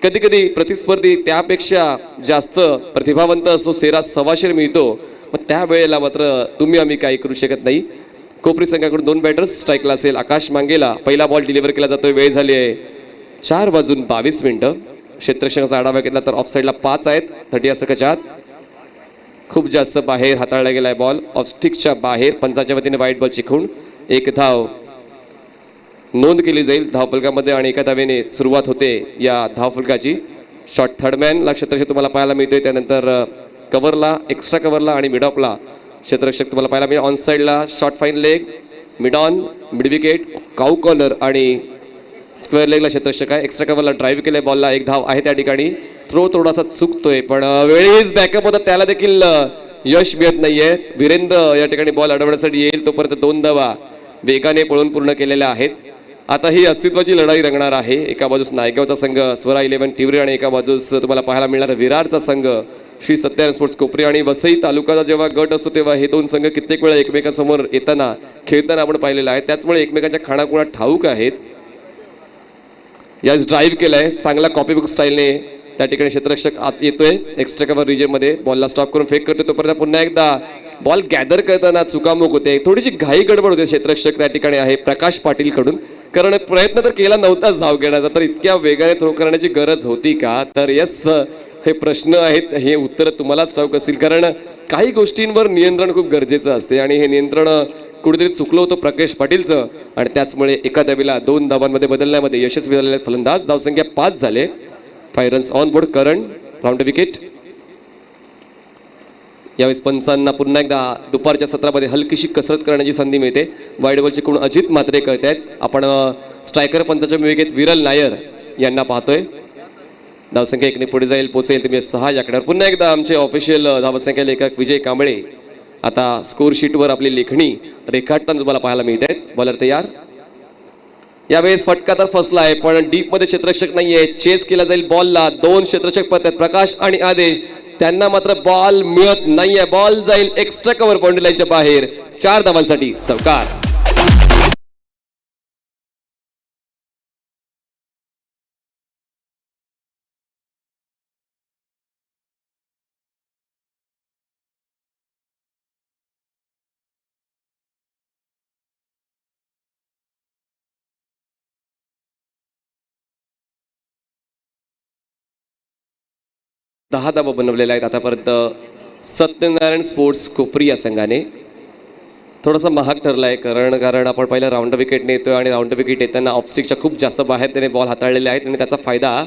कधी कधी प्रतिस्पर्धी त्यापेक्षा जास्त प्रतिभावंत असो, सेरास सवाशेर मिळतो, मग त्यावेळेला मात्र तुम्ही आम्ही काही करू शकत नाही. कोपरी संघाकडून 2 बॅटर्स स्ट्राईकला असेल. आकाश मांगेला पहिला बॉल डिलिव्हर केला जातोय. वेळ झाली आहे 4:22. क्षेत्ररक्षकाचा आढावा घेतला तर ऑफ साईडला 5 आहेत. 30 षटकाच्या आत खूप जास्त बाहेर हाताळला गेलाय बॉल, ऑफ स्टिकच्या बाहेर. पंचाच्या वतीने वाईट बॉल चिखून 1 धाव नोंद केली जाईल धावफलकामध्ये आणि 1 धावेने सुरुवात होते या धावफलकाची. शॉट थर्डमॅनला क्षेत्ररक्षक तुम्हाला पाहायला मिळतोय. त्यानंतर कव्हरला, एक्स्ट्रा कव्हरला आणि मिड ऑफला क्षेत्ररक्षक तुम्हाला पाहायला मिळेल. ऑन साईडला short fine leg, mid on, mid wicket, cow corner आणि स्क्वेअर लेगला क्षेत्ररक्षक आहे. एक्स्ट्रा कव्हरला ड्राईव्ह केलंय बॉलला. 1 धाव आहे त्या ठिकाणी. थ्रो थोडासा चुकतोय पण वेळीच बॅकअप होता, त्याला देखील यश मिळत नाहीये. वीरेंद्र या ठिकाणी बॉल अडवण्यासाठी येईल तोपर्यंत 2 धावा वेगाने पळून पूर्ण केलेल्या आहेत. आता ही अस्तित्वाची लढाई रंगणार आहे. एका बाजूस नायगावचा संघ स्वरा 11 तिवरे आणि एका बाजूस तुम्हाला पाहायला मिळणार विरारचा संघ श्री सत्यानारायण स्पोर्ट्स कोपरी. आणि वसई तालुकाचा जेव्हा गट असतो तेव्हा हे 2 संघ कित्येक वेळा एकमेकांसमोर येताना खेळताना आपण पाहिलेलं आहे. त्याचमुळे एकमेकांच्या खाणाखुणा ठाऊक आहेत. याच ड्राईव्ह केलाय चांगला कॉपीबुक स्टाईलने. त्या ठिकाणी क्षेत्ररक्षक आत येतोय एक्स्ट्रा कव्हर रिजनमध्ये. बॉलला स्टॉप करून फेक करतोय तोपर्यंत पुन्हा एकदा बॉल गॅदर करताना चुकामुक होते. थोडीशी घाई गडबड होते. क्षेत्ररक्षक त्या ठिकाणी आहे प्रकाश पाटील कडून. कारण प्रयत्न तर केला नव्हताच धाव घेण्याचा, तर इतक्या वेगाने थ्रो करण्याची गरज होती का? तर यस, हे प्रश्न आहेत, हे उत्तर तुम्हालाच ठाऊक असतील. कारण काही गोष्टींवर नियंत्रण खूप गरजेचं असते आणि हे नियंत्रण कुठेतरी चुकलं होतं प्रकाश पाटीलचं आणि त्याचमुळे एका धावेला 2 धावांमध्ये बदलण्यामध्ये यशस्वी झालेले फलंदाज. धावसंख्या 5 झाले. 5 runs on board. Karan round wicket. यावेळेस पंचांना पुन्हा एकदा दुपारच्या सत्रामध्ये हलकीशी कसरत करण्याची संधी मिळते. वाईड बॉलचे कोण अजित म्हात्रे कळत आहेत. आपण स्ट्रायकर पंचाच्या भूमिकेत विरल नायर यांना पाहतोय. धावसंख्या 1ने पुढे जाईल, पोहोचेल तुम्ही 6 या आकड्यावर. पुन्हा एकदा आमचे ऑफिशियल धावसंख्या लेखक विजय कांबळे आता स्कोर शीटवर आपली लेखणी रेखाटताना तुम्हाला पाहायला मिळत आहेत. बॉलर तयार. यावेळेस फटका तर फसला आहे पण डीपमध्ये क्षेत्ररक्षक नाहीये. चेस केला जाईल बॉलला. 2 क्षेत्ररक्षक पडतात, प्रकाश आणि आदेश. त्यांना मात्र बॉल मिळत नाहीये. बॉल जाईल एक्स्ट्रा कव्हर बाउंड्री लाईनच्या बाहेर. 4 धावांसाठी चौकार. दहा धावा बनवलेल्या आहेत आतापर्यंत सत्यनारायण स्पोर्ट्स कोपरी या संघाने. थोडासा महाग ठरला आहे कारण आपण पहिला राऊंड विकेट नेतोय आणि राऊंड विकेट येताना ऑफस्टिकच्या खूप जास्त बाहेर त्याने बॉल हाताळलेले आहेत आणि त्याचा फायदा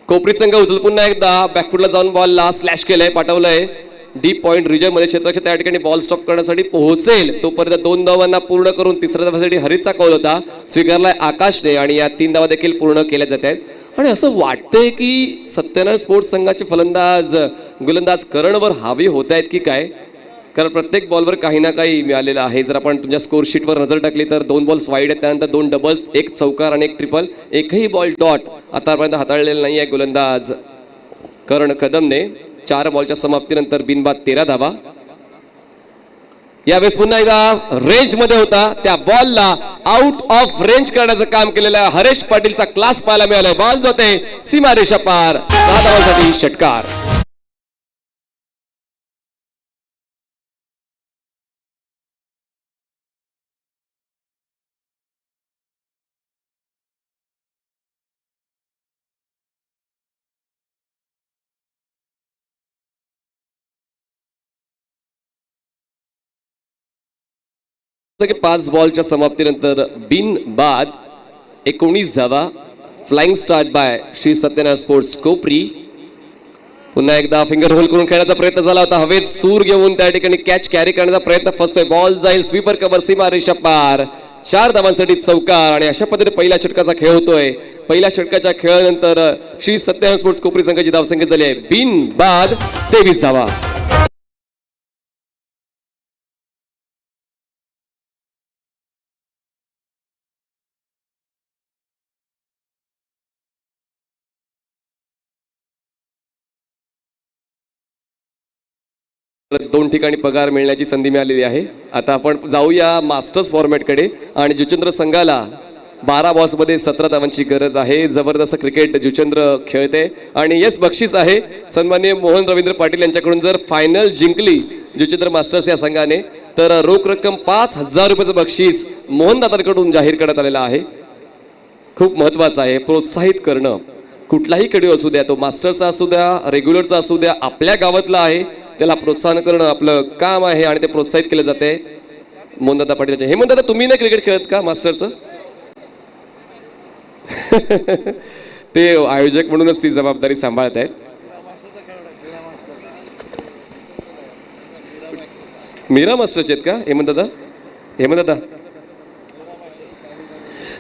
कोपरी संघ उचल. पुन्हा एकदा बॅकफुटला जाऊन बॉलला स्लॅश केलंय, पाठवलंय डीप पॉईंट रिजनमध्ये. क्षेत्राच्या त्या ठिकाणी बॉल स्टॉप करण्यासाठी पोहोचेल तोपर्यंत 2 धावांना पूर्ण करून 3ऱ्या धावासाठी हरीचा कॉल होता, स्वीकारलाय आकाशने आणि या 3 धावा देखील पूर्ण केल्या जात आहेत. आणि असं वाटतंय की सत्यनारायण स्पोर्ट्स संघाचे फलंदाज गोलंदाज करणवर हावी होत आहेत की काय, कारण प्रत्येक बॉलवर काही ना काही मिळालेलं आहे. जर आपण तुमच्या स्कोर शीटवर नजर टाकली तर 2 बॉल्स वाईड आहेत, त्यानंतर 2 डबल्स, 1 चौकार आणि 1 ट्रिपल. एकही बॉल डॉट आतापर्यंत हाताळलेला नाही आहे गोलंदाज करण कदमने. 4 बॉलच्या समाप्तीनंतर बिनबाद 13 धावा. यावेळेस पुन्हा एकदा रेंज मध्ये होता, त्या बॉलला आउट ऑफ रेंज करण्याचं काम केलेलं आहे. हरेश पाटीलचा क्लास पाहायला मिळालाय. बॉल जाते सीमा रेषा पार. 7 धावांसाठी षटकार. की 5 बॉलच्या समाप्तीनंतर बिनबाद 19 धावा. Flying start by Shri Satyanarayan sports Kopri. पुन्हा एकदा फिंगर होल करून खेळण्याचा प्रयत्न झाला होता. हवेत सूर घेऊन त्या ठिकाणी कॅच कॅरी करण्याचा प्रयत्न फसतोय. बॉल जाईल स्वीपर कव्हर सीमा रेषा पार. 4 धावांसाठी चौकार. आणि अशा पद्धतीने पहिल्या षटकाचा खेळ होतोय. पहिल्या षटकाच्या खेळानंतर श्री सत्यनारायण स्पोर्ट्स कोपरी संघाची धावसंख्या झाली आहे बिनबाद 23 धावा. दोन ठिकाणी पगार मिळण्याची संधी मिळालेली आहे. आता आपण जाऊया मास्टर्स फॉर्मॅटकडे आणि जुचंद्र संघाला 12 बॉल्समध्ये 17 धावांची गरज आहे. जबरदस्त क्रिकेट जुचंद्र खेळते आणि येस बक्षीस आहे सन्माननीय मोहन रवींद्र पाटील यांच्याकडून. जर फायनल जिंकली जुचंद्र मास्टर्स या संघाने तर रोख रक्कम 5,000 रुपयाचं बक्षीस मोहन दादांकडून जाहीर करण्यात आलेलं आहे. खूप महत्त्वाचं आहे प्रोत्साहित करणं. कुठलाही खेळ असू द्या, तो मास्टरचा असू द्या, रेग्युलरचा असू द्या, आपल्या गावातला आहे त्याला प्रोत्साहन करणं आपलं काम आहे आणि ते प्रोत्साहित केलं जाते. मोहनदादा पाटील, हेमंतदादा तुम्ही नाही क्रिकेट खेळत का मास्टरचं? ते आयोजक म्हणूनच ती जबाबदारी सांभाळत आहेत. मीरा मास्टरचे आहेत का हेमंतदादा? हेमंतदादा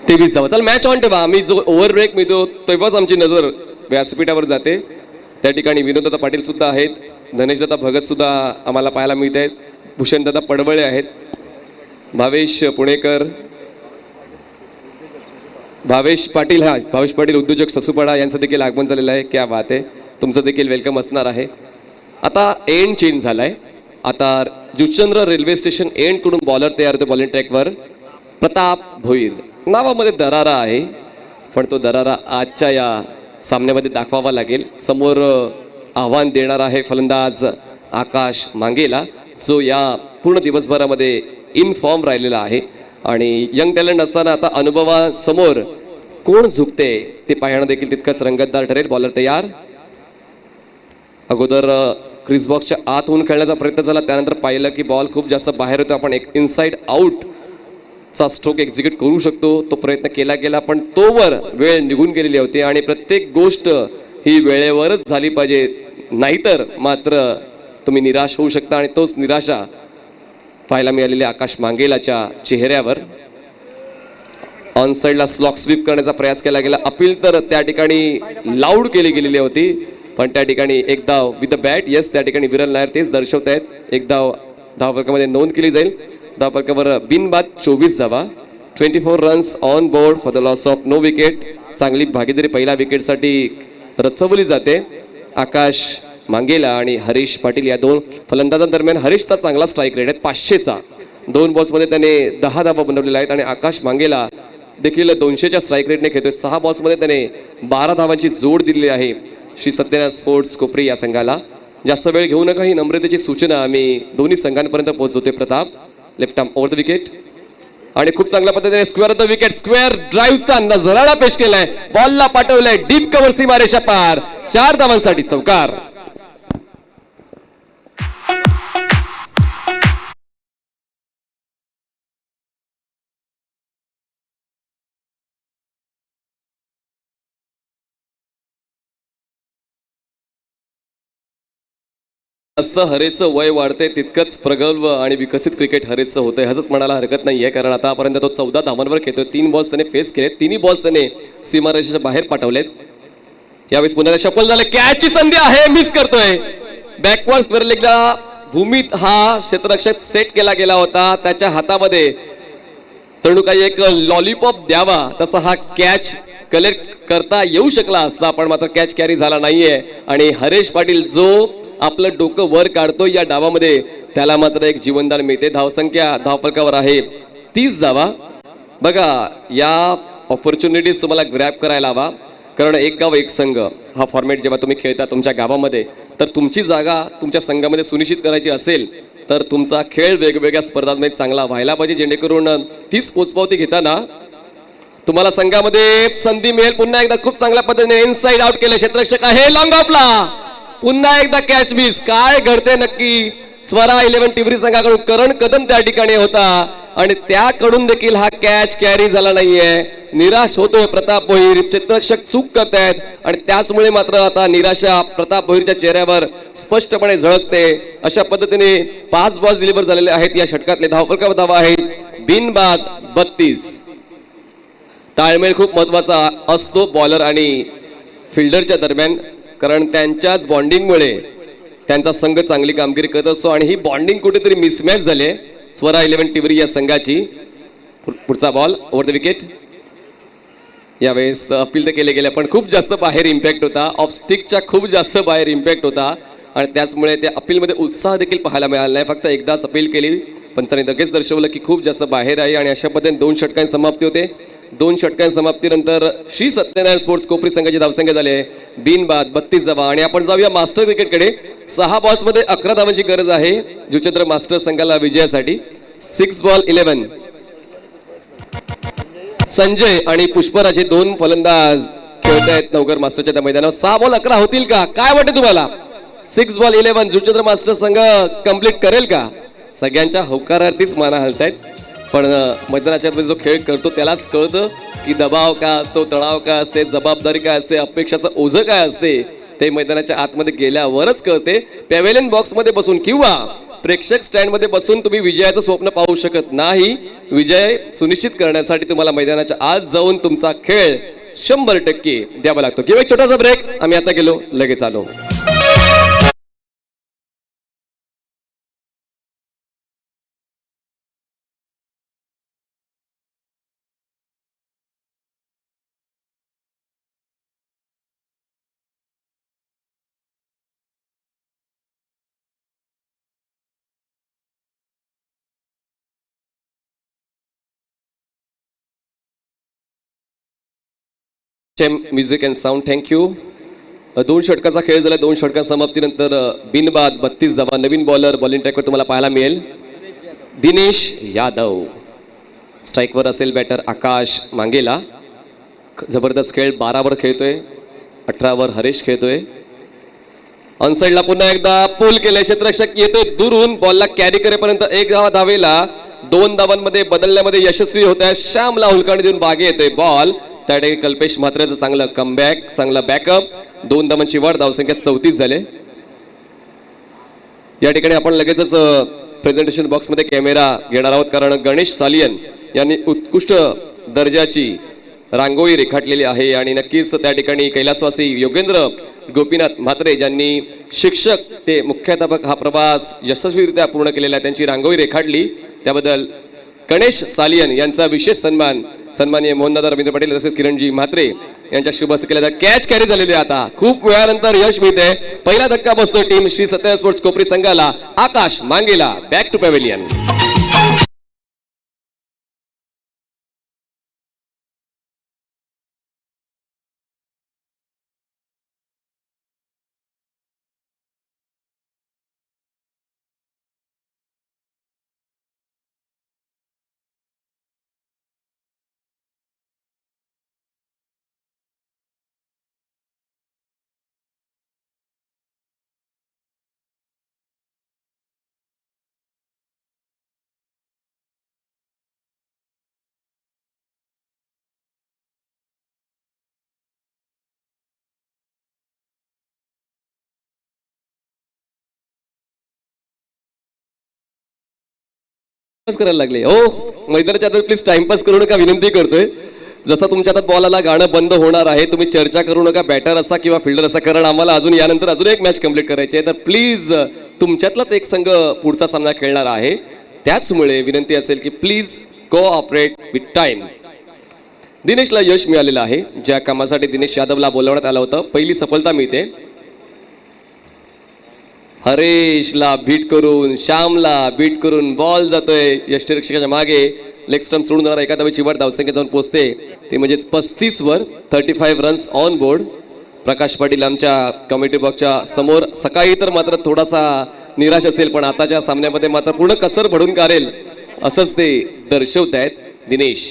23 धावा. चल मॅच ऑन ठेवा. आम्ही जो ओव्हर ब्रेक मिळतो तेव्हाच आमची नजर व्यासपीठावर जाते. त्या ठिकाणी विनोददादा पाटील सुद्धा आहेत, धनेशदादा भगत सुद्धा आम्हाला पाहायला मिळत आहेत, भूषणदादा पडवळे आहेत, भावेश पुणेकर, भावेश पाटील उद्योजक ससुपाडा यांचं देखील आगमन झालेलं आहे. क्या बात आहे, तुमचं देखील वेलकम असणार आहे. आता एंड चेंज झालाय. आता जुचंद्र रेल्वे स्टेशन एंड कडून बॉलर तयार होतो बॉलिंग ट्रॅकवर. प्रताप भोईर नावामध्ये दरारा आहे, पण तो दरारा आजच्या या सामन्यामध्ये दाखवावा लागेल. समोर आव्हान देणार आहे फलंदाज आकाश मांगेला, जो या पूर्ण दिवसभरामध्ये इन फॉर्म राहिलेला आहे. आणि यंग टॅलेंट असताना आता अनुभवासमोर कोण झुकते ते पाहणं देखील तितकंच रंगतदार ठरेल. बॉलर तयार. अगोदर क्रिस बॉक्सच्या आत होऊन खेळण्याचा प्रयत्न झाला, त्यानंतर पाहिलं की बॉल खूप जास्त बाहेर होतो. आपण एक इनसाइड आउट चा स्ट्रोक एक्झिक्यूट करू शकतो, तो प्रयत्न केला गेला, पण तोवर वेळ निघून गेलेली होती. आणि प्रत्येक गोष्ट ही वेळेवरच झाली पाहिजे, नाहीतर मात्र तुम्ही निराश होऊ शकता. आणि तोच निराशा पाहायला मिळालेल्या आकाश मांगेलाच्या चेहऱ्यावर. ऑन साईडला स्लॉक स्वीप करण्याचा प्रयास केला गेला. अपील तर त्या ठिकाणी लाऊड केली गेलेली होती, पण त्या ठिकाणी एक धाव विथ द बॅट. येस, त्या ठिकाणी विरल नायर तेच दर्शवत आहेत. एक धाव धावफलकामध्ये नोंद केली जाईल. धावफलकावर बिनबाद 24 धावा. 24 runs on board for the loss of no wicket. चांगली भागीदारी पहिल्या विकेटसाठी रचवली जाते. आकाश मांगेला आणि हरीश पाटील या दोन फलंदाजांदरम्यान हरीशचा चांगला स्ट्राईक रेट आहे 500चा. 2 बॉल्समध्ये त्याने 10 धावा बनवलेल्या आहेत. आणि आकाश मांगेला देखील 200च्या स्ट्राईक रेटने खेळतोय. 6 बॉल्समध्ये त्याने 12 धावांची जोड दिलेली आहे श्री सत्यनारायण स्पोर्ट्स कोपरी या संघाला. जास्त वेळ घेऊ नका, ही नम्रतेची सूचना आम्ही दोन्ही संघांपर्यंत पोहोचवतोय. Pratap left arm over the wicket आणि खूप चांगल्या पद्धतीने square off the wicket, square ड्राईव्हचा नजराणा पेश केलाय. बॉलला पाठवलाय डीप कव्हर सीमारेषा पार. 4 धावांसाठी चौकार. जास्त हरेचं वय वाढते तितकंच प्रगल्भ आणि विकसित क्रिकेट हरेचं होतंय, असंच म्हणायला हरकत नाहीये. कारण आतापर्यंत तो 14 धावांवर खेळतोय. 3 बॉल्स त्याने फेस केले, 3 बॉल्स त्याने सीमारेषेच्या बाहेर पाठवलेत. यावेळेस पुन्हा सफल झाले. कॅचची संधी आहे, मिस करतोय. बॅकवर्ड स्क्वेअर लेगला भूमीत हा क्षेत्ररक्षक सेट केला गेला होता. त्याच्या हातामध्ये जणू काही एक लॉलीपॉप द्यावा तसा हा कॅच कलेक्ट करता येऊ शकला असता, पण मात्र कॅच कॅरी झाला नाहीये. आणि हरेश पाटील जो आपलं डोकं वर काढतो या डावामध्ये, त्याला मात्र एक जीवनदान मिळते. धावसंख्या धावफलकावर आहे 30 धावा. बघा, या ऑपॉर्च्युनिटीज तुम्हाला ग्रॅब करायला हवा, कारण एक गाव एक संघ हा फॉर्मॅट जेव्हा तुम्ही खेळता तुमच्या गावामध्ये, तर तुमची जागा तुमच्या संघामध्ये सुनिश्चित करायची असेल तर तुमचा खेळ वेगवेगळ्या स्पर्धांमध्ये चांगला व्हायला पाहिजे, जेणेकरून तीच पोचपावती घेताना तुम्हाला संघामध्ये संधी मिळेल. पुन्हा एकदा खूप चांगल्या पद्धतीने इनसाइड आउट केले क्षेत्ररक्षक आहे. लॉंग ऑफला पुन्हा एकदा कॅच मिस. काय घडते नक्की? स्वरा 11 टिवरी संघाकडून करण कदम त्या ठिकाणी होता आणि त्याकडून देखील हा कॅच कॅरी झाला नाहीये. निराश होतोय प्रताप भोईर. क्षेत्ररक्षक चूक करतायत आणि त्याचमुळे मात्र आता निराशा प्रताप भोईरच्या चेहऱ्यावर स्पष्टपणे झळकते. अशा पद्धतीने 5 बॉल्स डिलिव्हर झालेले आहेत या षटकातले. धावफलकावर धावा आहेत बिनबाद 32. ताळमेळ खूप महत्वाचा असतो बॉलर आणि फिल्डरच्या दरम्यान, कारण त्यांच्याच बॉन्डिंगमुळे त्यांचा संघ चांगली कामगिरी करत असतो. आणि ही बॉन्डिंग कुठेतरी मिसमॅच झाली स्वरा 11 टिवरी या संघाची. पुढचा बॉल ओव्हर द विकेट. यावेळेस अपील तर केले गेले, पण खूप जास्त बाहेर इम्पॅक्ट होता. ऑफ स्टिकच्या खूप जास्त बाहेर इम्पॅक्ट होता आणि त्याचमुळे त्या अपीलमध्ये उत्साह देखील पाहायला मिळाला नाही. फक्त एकदाच अपील केली, पंचांनी लगेच दर्शवलं की खूप जास्त बाहेर आहे आणि अशा पद्धतीने 2 षटकांची समाप्ती होते. 2 षटकां समाप्तीनंतर श्री सत्यनारायण स्पोर्ट्स कोपरी संघाची धावसंख्या झाली आहे बिनबाद 32 धावा. आणि आपण जाऊया मास्टर क्रिकेटकडे. 6 बॉल्समध्ये 11 धावांची गरज आहे जुचंद्र मास्टर संघाला विजयासाठी. 6 बॉल 11. संजय आणि पुष्पराज हे 2 फलंदाज खेळत आहेत नवकर मास्टरच्या त्या मैदानावर. 6 बॉल 11 होतील का, काय वाटतं तुम्हाला? 6 बॉल 11 जुचंद्र मास्टर संघ कंप्लीट करेल का? सगळ्यांच्या होकारार्थीच माना हलतायत. पण मैदानाच्या जो खेळ करतो त्यालाच कळतं की दबाव काय असतो, तणाव काय असते, जबाबदारी काय असते, अपेक्षाचं ओझं काय असते ते मैदानाच्या आतमध्ये गेल्यावरच कळते. पॅव्हेलियन बॉक्समध्ये बसून किंवा प्रेक्षक स्टँडमध्ये बसून तुम्ही विजयाचं स्वप्न पाहू शकत नाही. विजय सुनिश्चित करण्यासाठी तुम्हाला मैदानाच्या आत जाऊन तुमचा खेळ 100% द्यावा लागतो. किंवा एक छोटासा ब्रेक. आम्ही आता गेलो, लगेच आलो. Music and sound, thank you. 2 षटकाचा खेळ झाला. 2 षटका समाप्तीनंतर बिनबाद 32 धावा. नवीन बॉलर बॉलिंग ट्रॅकवर तुम्हाला पाहायला मिळेल दिनेश यादव. स्ट्राईकवर असेल बॅटर आकाश मांगेला. जबरदस्त खेळ. 12 वर खेळतोय, 18 वर हरेश खेळतोय. ऑनसाइडला पुन्हा एकदा पुल केले. क्षेत्ररक्षक येतोय दुरून, बॉलला कॅरी करेपर्यंत 1 धावेला 2 धावांमध्ये बदलण्यामध्ये यशस्वी होत आहे. श्यामला हुलकावणी देऊन बागे येतोय बॉल. त्या ठिकाणी कल्पेश म्हात्रेचं चांगलं कमबॅक, चांगला बॅकअप. 2 धावांची वाढ, धावसंख्या 34 झाले. या ठिकाणी आपण लगेचच प्रेझेंटेशन बॉक्समध्ये कॅमेरा घेणार आहोत, कारण गणेश सालियन यांनी उत्कृष्ट दर्जाची रांगोळी रेखाटलेली आहे. आणि नक्कीच त्या ठिकाणी कैलासवासी योगेंद्र गोपीनाथ म्हात्रे ज्यांनी शिक्षक ते मुख्याध्यापक हा प्रवास यशस्वीरित्या पूर्ण केलेला आहे, त्यांची रांगोळी रेखाटली. त्याबद्दल गणेश सालियन यांचा विशेष सन्मान सन्माननीय मोहनदादा रवींद्र पाटील तसेच किरणजी म्हात्रे यांच्या शुभ केला. कॅच कॅरी झालेली आता खूप वेळानंतर यश मिळते. पहिला धक्का बसतोय टीम श्री सत्यनारायण स्पोर्ट्स कोपरी संघाला. आकाश मांगेला बॅक टू पॅव्हेलियन. करायला लागले हो मैदानाच्या आता. प्लीज टाइमपास करू नका विनंती करतोय. जसा तुमच्या हातात बॉल आला गाणं बंद होणार आहे. तुम्ही चर्चा करू नका, बॅटर असा किंवा फिल्डर असा, कारण आम्हाला अजून यानंतर अजून एक मॅच कंप्लीट करायची आहे. तर प्लीज तुमच्यातलाच एक संघ पुढचा सामना खेळणार आहे, त्याचमुळे विनंती असेल की प्लीज कोऑपरेट विथ टाइम. दिनेशला यश मिळालेलं आहे. ज्या कामासाठी दिनेश यादवला बोलवण्यात आलं होतं पहिली सफलता मिळते. हरेशला बीट करून, श्यामला बीट करून बॉल जातोय यष्टिरक्षकाच्या मागे. लेग स्टंप सोडून जाणार एका धावेची वाढ, धावसंख्या जाऊन पोहोचते ते म्हणजेच 35 वर. 35 runs on board. Prakash Patil आमच्या कमिटी बॉक्सच्या समोर. सकाळी तर मात्र थोडासा निराश असेल, पण आताच्या सामन्यामध्ये मात्र पूर्ण कसर भरून काढेल असंच ते दर्शवत आहेत. दिनेश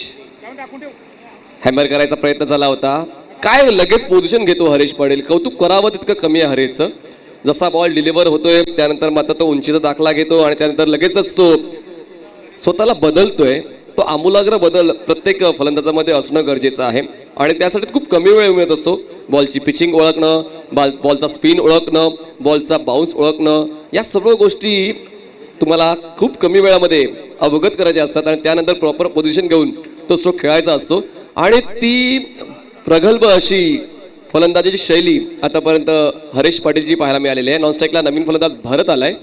हॅमर करायचा प्रयत्न झाला होता. काय लगेच पोझिशन घेतो हरेश पाटील. कौतुक करावं तितकं कमी आहे हरेशचं. जसा बॉल डिलिव्हर होतोय त्यानंतर मात्र तो उंचीचा दाखला घेतो आणि त्यानंतर लगेचच तो स्वतःला बदलतोय. तो आमूलाग्र बदल प्रत्येक फलंदाजामध्ये असणं गरजेचं आहे आणि त्यासाठी खूप कमी वेळ मिळत असतो. बॉलची पिचिंग ओळखणं, बॉलचा स्पिन ओळखणं, बॉलचा बाउन्स ओळखणं, या सर्व गोष्टी तुम्हाला खूप कमी वेळामध्ये अवगत करायच्या असतात आणि त्यानंतर प्रॉपर पोझिशन घेऊन तो स्ट्रोक खेळायचा असतो. आणि ती प्रगल्भ अशी फलंदाजीची शैली आतापर्यंत हरेश पाटीलजी पाहायला मिळालेली आहे. नॉन स्ट्राईकला नवीन फलंदाज भारत आलाय.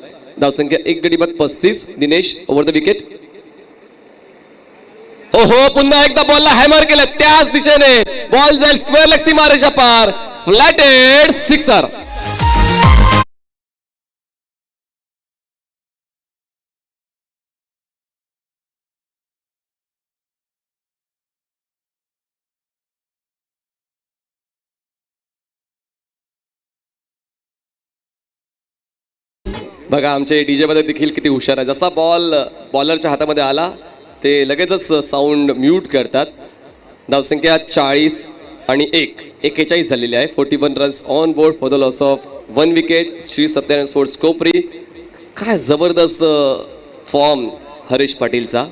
धावसंख्या 1 गडी बाद 35. Dinesh over the wicket. ओहो, पुन्हा एकदा बॉलला हॅमर केलं त्याच दिशेने. बॉल जाईल स्क्वेअर लेग सीमारेषा पार. Flatted sixer. बघा आमचे डीजे मध्ये देखील किती हुशार आहे. जसा बॉल बॉलरच्या हातामध्ये आला ते लगेचच साऊंड म्यूट करतात. धावसंख्या 40 आणि 41 झालेली आहे. 41 runs on board for the loss of 1 wicket. Shri Satyanarayan sports Kopri. काय जबरदस्त फॉर्म हरीश पाटीलचा.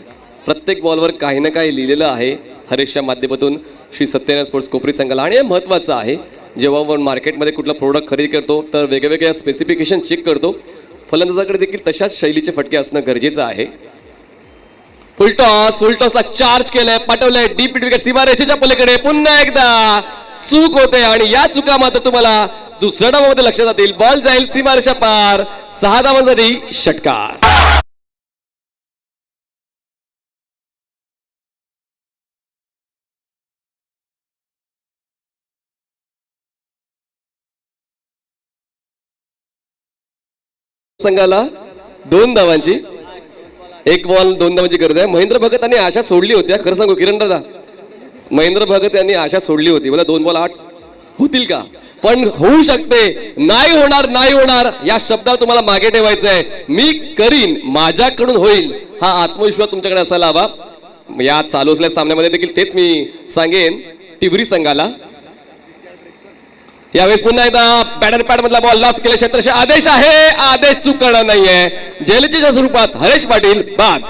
प्रत्येक बॉलवर काही ना काही लिहिलेलं आहे हरीशच्या माध्यमातून श्री सत्यनारायण स्पोर्ट्स कोपरी संघाला. आणि हे महत्त्वाचं आहे, जेव्हा आपण मार्केटमध्ये कुठला प्रोडक्ट खरेदी करतो तर वेगवेगळ्या स्पेसिफिकेशन चेक करतो. फलंदाजाकडे देखील तशाच शैलीचे फटके असणं गरजेचं आहे. फुलटॉसला चार्ज केलंय, पाठवलंय डीप मिड विकेट सीमारेषेच्या पलीकडे. पुन्हा एकदा चूक होते आणि या चुका मात्र तुम्हाला दुसऱ्या डावामध्ये लक्षात जातील. बॉल जाईल सीमारेषा पार. 6 धावांसाठी षटकार. संघाला 2 धावांची 1 बॉल 2 धावांची गरज आहे. महेंद्र भगत यांनी आशा सोडली होती. खरं सांगू किरण दादा, महेंद्र भगत यांनी आशा सोडली होती. मला 2 बॉल 8 होतील का, पण होऊ शकते. नाही होणार या शब्दावर तुम्हाला मागे ठेवायचं आहे. मी करीन, माझ्याकडून होईल हा आत्मविश्वास तुमच्याकडे असायला हवा. या चालू असलेल्या सामन्यामध्ये देखील तेच मी सांगेन टिवरी संघाला. यावेळेस पुन्हा एकदा बॅटर पॅड मधला बॉल लॉफ्ट केले. क्षेत्ररक्षक आदेश आहे, आदेश चुकणार नाहीये. जयललितेच्या स्वरूपात हरीश पाटील बाद.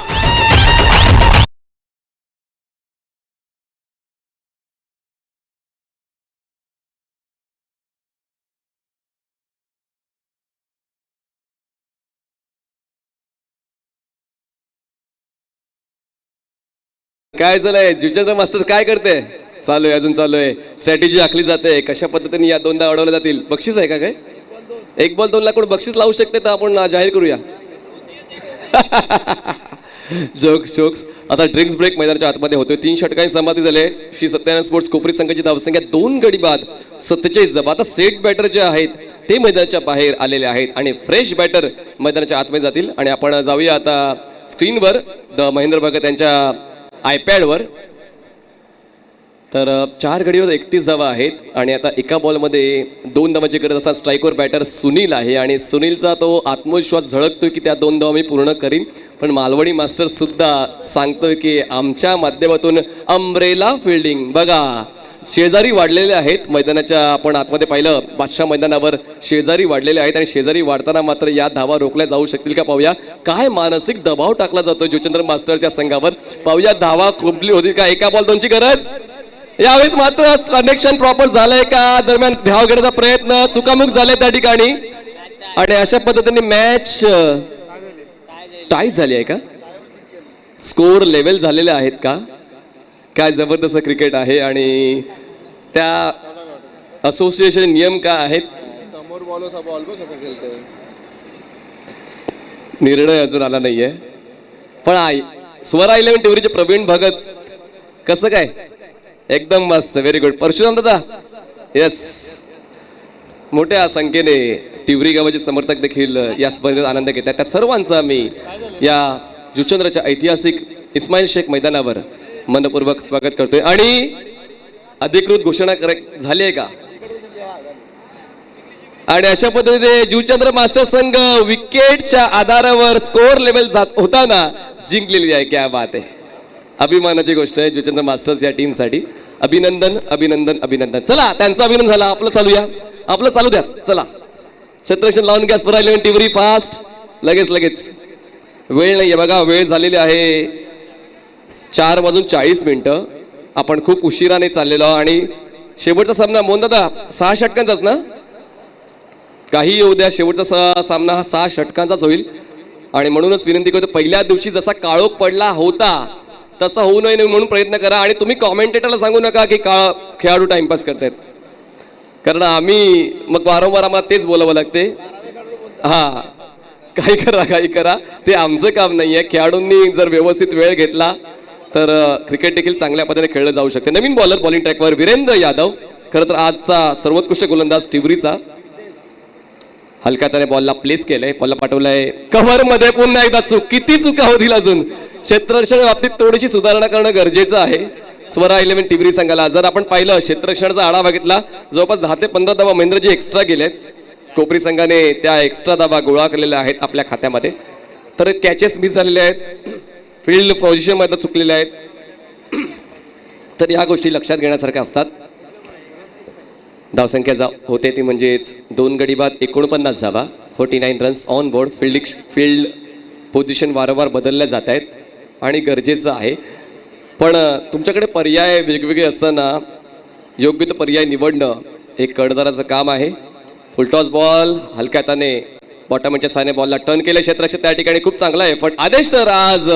काय झालंय जुचंद्र मास्टर, काय करते? चालू आहे, अजून चालू आहे. स्ट्रॅटेजी आखली जाते कशा पद्धतीने या 2दा अडवल्या जातील. बक्षीस आहे का काय? 1 बॉल 2 लाख कोण बक्षीस लावू शकते तर आपण जाहीर करूया. जोक्स. आता ड्रिंक्स ब्रेक मैदानाच्या आतमध्ये होतोय. 3 षटकांची समाप्ती झाले. श्री सत्यनारायण स्पोर्ट्स कोपरी संघाची धावसंख्या 2 गडी बाद 47 जब. आता सेट बॅटर जे आहेत ते मैदानाच्या बाहेर आलेले आहेत आणि फ्रेश बॅटर मैदानाच्या आतमध्ये जातील. आणि आपण जाऊया आता स्क्रीनवर महेंद्र भगत यांच्या आयपॅडवर. तर 4 गडीवर 31 धावा आहेत आणि आता एका बॉलमध्ये 2 धावांची गरज. असा स्ट्राईकवर बॅटर सुनील आहे आणि सुनीलचा तो आत्मविश्वास झळकतोय की त्या 2 धावा मी पूर्ण करीन. पण मालवणी मास्टर सुद्धा सांगतोय की आमच्या माध्यमातून अम्ब्रेला फिल्डिंग. बघा शेजारी वाढलेले आहेत मैदानाच्या. आपण आतमध्ये पाहिलं बादशाह मैदानावर शेजारी वाढलेले आहेत आणि शेजारी वाढताना मात्र या धावा रोखल्या जाऊ शकतील का पाहूया. काय मानसिक दबाव टाकला जातो जुचंद्र मास्टरच्या संघावर. पाहूया धावा कंप्लीट होतील का. एका बॉल 2ची गरज. यावेळेस मात्र कनेक्शन प्रॉपर झालंय का. दरम्यान धाव घेण्याचा प्रयत्न चुकामुक झाले त्या ठिकाणी आणि अशा पद्धतीने मॅच टाय झाली आहे का. स्कोर लेवल झालेले आहेत का. काय जबरदस्त क्रिकेट आहे आणि त्या असोसिएशन नियम काय आहेत. निर्णय अजून आला नाहीये. पण स्वरा 11 टिवरीचे प्रवीण भगत कसं काय. एकदम मस्त, व्हेरी गुड. परशुराम दादा, येस. मोठ्या संख्येने टिवरी गावाचे समर्थक देखील या स्पर्धेत आनंद घेतात. त्या सर्वांचा मी या जुचंद्रच्या ऐतिहासिक इस्माईल शेख मैदानावर मनपूर्वक स्वागत करतोय. आणि अधिकृत घोषणा झाली आहे का. आणि अशा पद्धतीने जुचंद्र मास्टर संघ विकेटच्या आधारावर स्कोर लेवल होताना जिंकलेली आहे. क्या बात आहे. अभिमानाची गोष्ट आहे जुचंद्र मास्टर्स या टीमसाठी. अभिनंदन अभिनंदन अभिनंदन. चला त्यांचं अभिनंदन झालं. आपलं चालू द्या. चला क्षेत्ररक्षण लावून घ्या. स्वरा 11 टिवरी फास्ट. लगेच वेळ नाहीये बघा. वेळ झालेली आहे 4:40. आपण खूप उशिराने चाललेलो आणि शेवटचा सामना मोहन दादा 6 षटकांचाच ना. काही येऊ द्या, शेवटचा सामना हा 6 षटकांचाच होईल. आणि म्हणूनच विनंती करतो, पहिल्या दिवशी जसा काळोख पडला होता तसा होऊ नये म्हणून प्रयत्न करा. आणि तुम्ही कॉमेंटेटरला सांगू नका की खेळाडू टाइमपास करतायत, कारण आम्ही मग वारंवार आम्हाला तेच बोलावं लागते. हा, काही करा, ते आमचं काम नाहीये. खेळाडूंनी जर व्यवस्थित वेळ घेतला तर क्रिकेट देखील चांगल्या पद्धतीने खेळलं जाऊ शकते. नवीन बॉलर बॉलिंग ट्रॅकवर वीरेंद्र यादव. खरं तर आजचा सर्वोत्कृष्ट गोलंदाज टिवरीचा. हलक्या त्याने बॉलला प्लेस केलंय, बॉलला पाठवलंय कव्हर मध्ये. पुन्हा एकदा चूक. किती चुका होतील अजून. क्षेत्ररक्षण बाबतीत थोडीशी सुधारणा करणं गरजेचं आहे स्वरा 11 टिवरी संघाला. जर आपण पाहिलं क्षेत्ररक्षणाचा आढावा घेतला, जवळपास 10 ते 15 धावा महेंद्रजी एक्स्ट्रा गेलेत कोपरी संघाने त्या एक्स्ट्रा धावा गोळा केलेल्या आहेत आपल्या खात्यामध्ये. तर कॅचेस मिस झालेले आहेत, फील्ड पोझिशनमध्ये चुकलेले आहेत, तर या गोष्टी लक्षात घेण्यासारख्या असतात. धावसंख्या होते ती म्हणजेच 2 गडी बाद 49 धावा, 49 runs on board. Field position वारंवार बदलल्या जात आहेत आणि गरजेचं आहे, पण तुमच्याकडे पर्याय वेगवेगळे असताना योग्य तो पर्याय निवडणं हे कर्णधाराचं काम आहे. फुलटॉस बॉल हलक्या हाताने बॉटमच्या साने बॉलला टर्न केलं क्षेत्ररक्षक, त्या ठिकाणी खूप चांगला एफर्ट. आदेश तर आज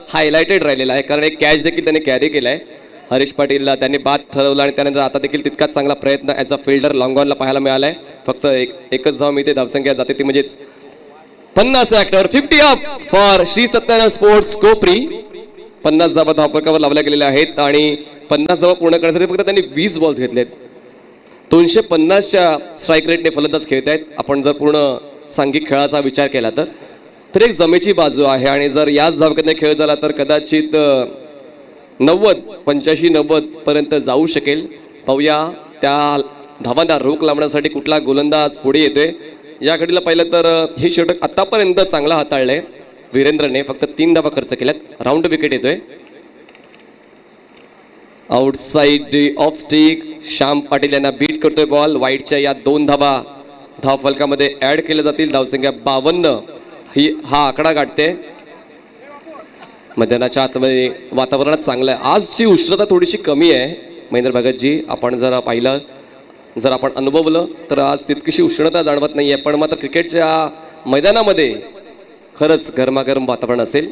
हायलाइटेड राहिलेला आहे, कारण एक कॅच देखील त्याने कॅरी केला आहे. हरीश पाटीलला त्यांनी बाद ठरवलं आणि त्यानंतर आता देखील तितकाच चांगला प्रयत्न ॲज अ फिल्डर लॉंग ऑनला पाहायला मिळाला आहे. फक्त एकच धाव मिळते, धावसंख्या जाते ती म्हणजेच 50 ॲक्टर 50 up for Shri Satyanarayan sports Kopri. 50 धावा धावपकावर लावल्या गेलेल्या आहेत आणि 50 धावा पूर्ण करण्यासाठी फक्त त्यांनी 20 बॉल्स घेतलेत. 250च्या स्ट्राईक रेटने फलंदाज खेळत आहेत. आपण जर पूर्ण सांघिक खेळाचा विचार केला तर एक जमेची बाजू आहे आणि जर याच धावगतीने खेळ झाला तर कदाचित 85-90 पर्यंत जाऊ शकेल. पाहूया त्या धावांना रोख लावण्यासाठी कुठला गोलंदाज पुढे येतोय. या घडीला पाहिलं तर हे षटक आतापर्यंत चांगला हाताळलंय वीरेंद्रने, फक्त 3 धावा खर्च केल्यात. राऊंड विकेट येतोय. Outside of stick Shyam Patil यांना बीट करतोय बॉल. वाईटच्या या 2 धावा धाव फलकामध्ये ऍड केल्या जातील. धावसंख्या 52 हा आकडा गाठते. मैदानाच्या आतमध्ये वातावरणात चांगलं आहे. आजची उष्णता थोडीशी कमी आहे महेंद्र भगतजी. आपण जर पाहिलं, जर आपण अनुभवलं तर आज तितकीशी उष्णता जाणवत नाही आहे, पण मात्र क्रिकेटच्या मैदानामध्ये खरंच गरमागरम वातावरण असेल.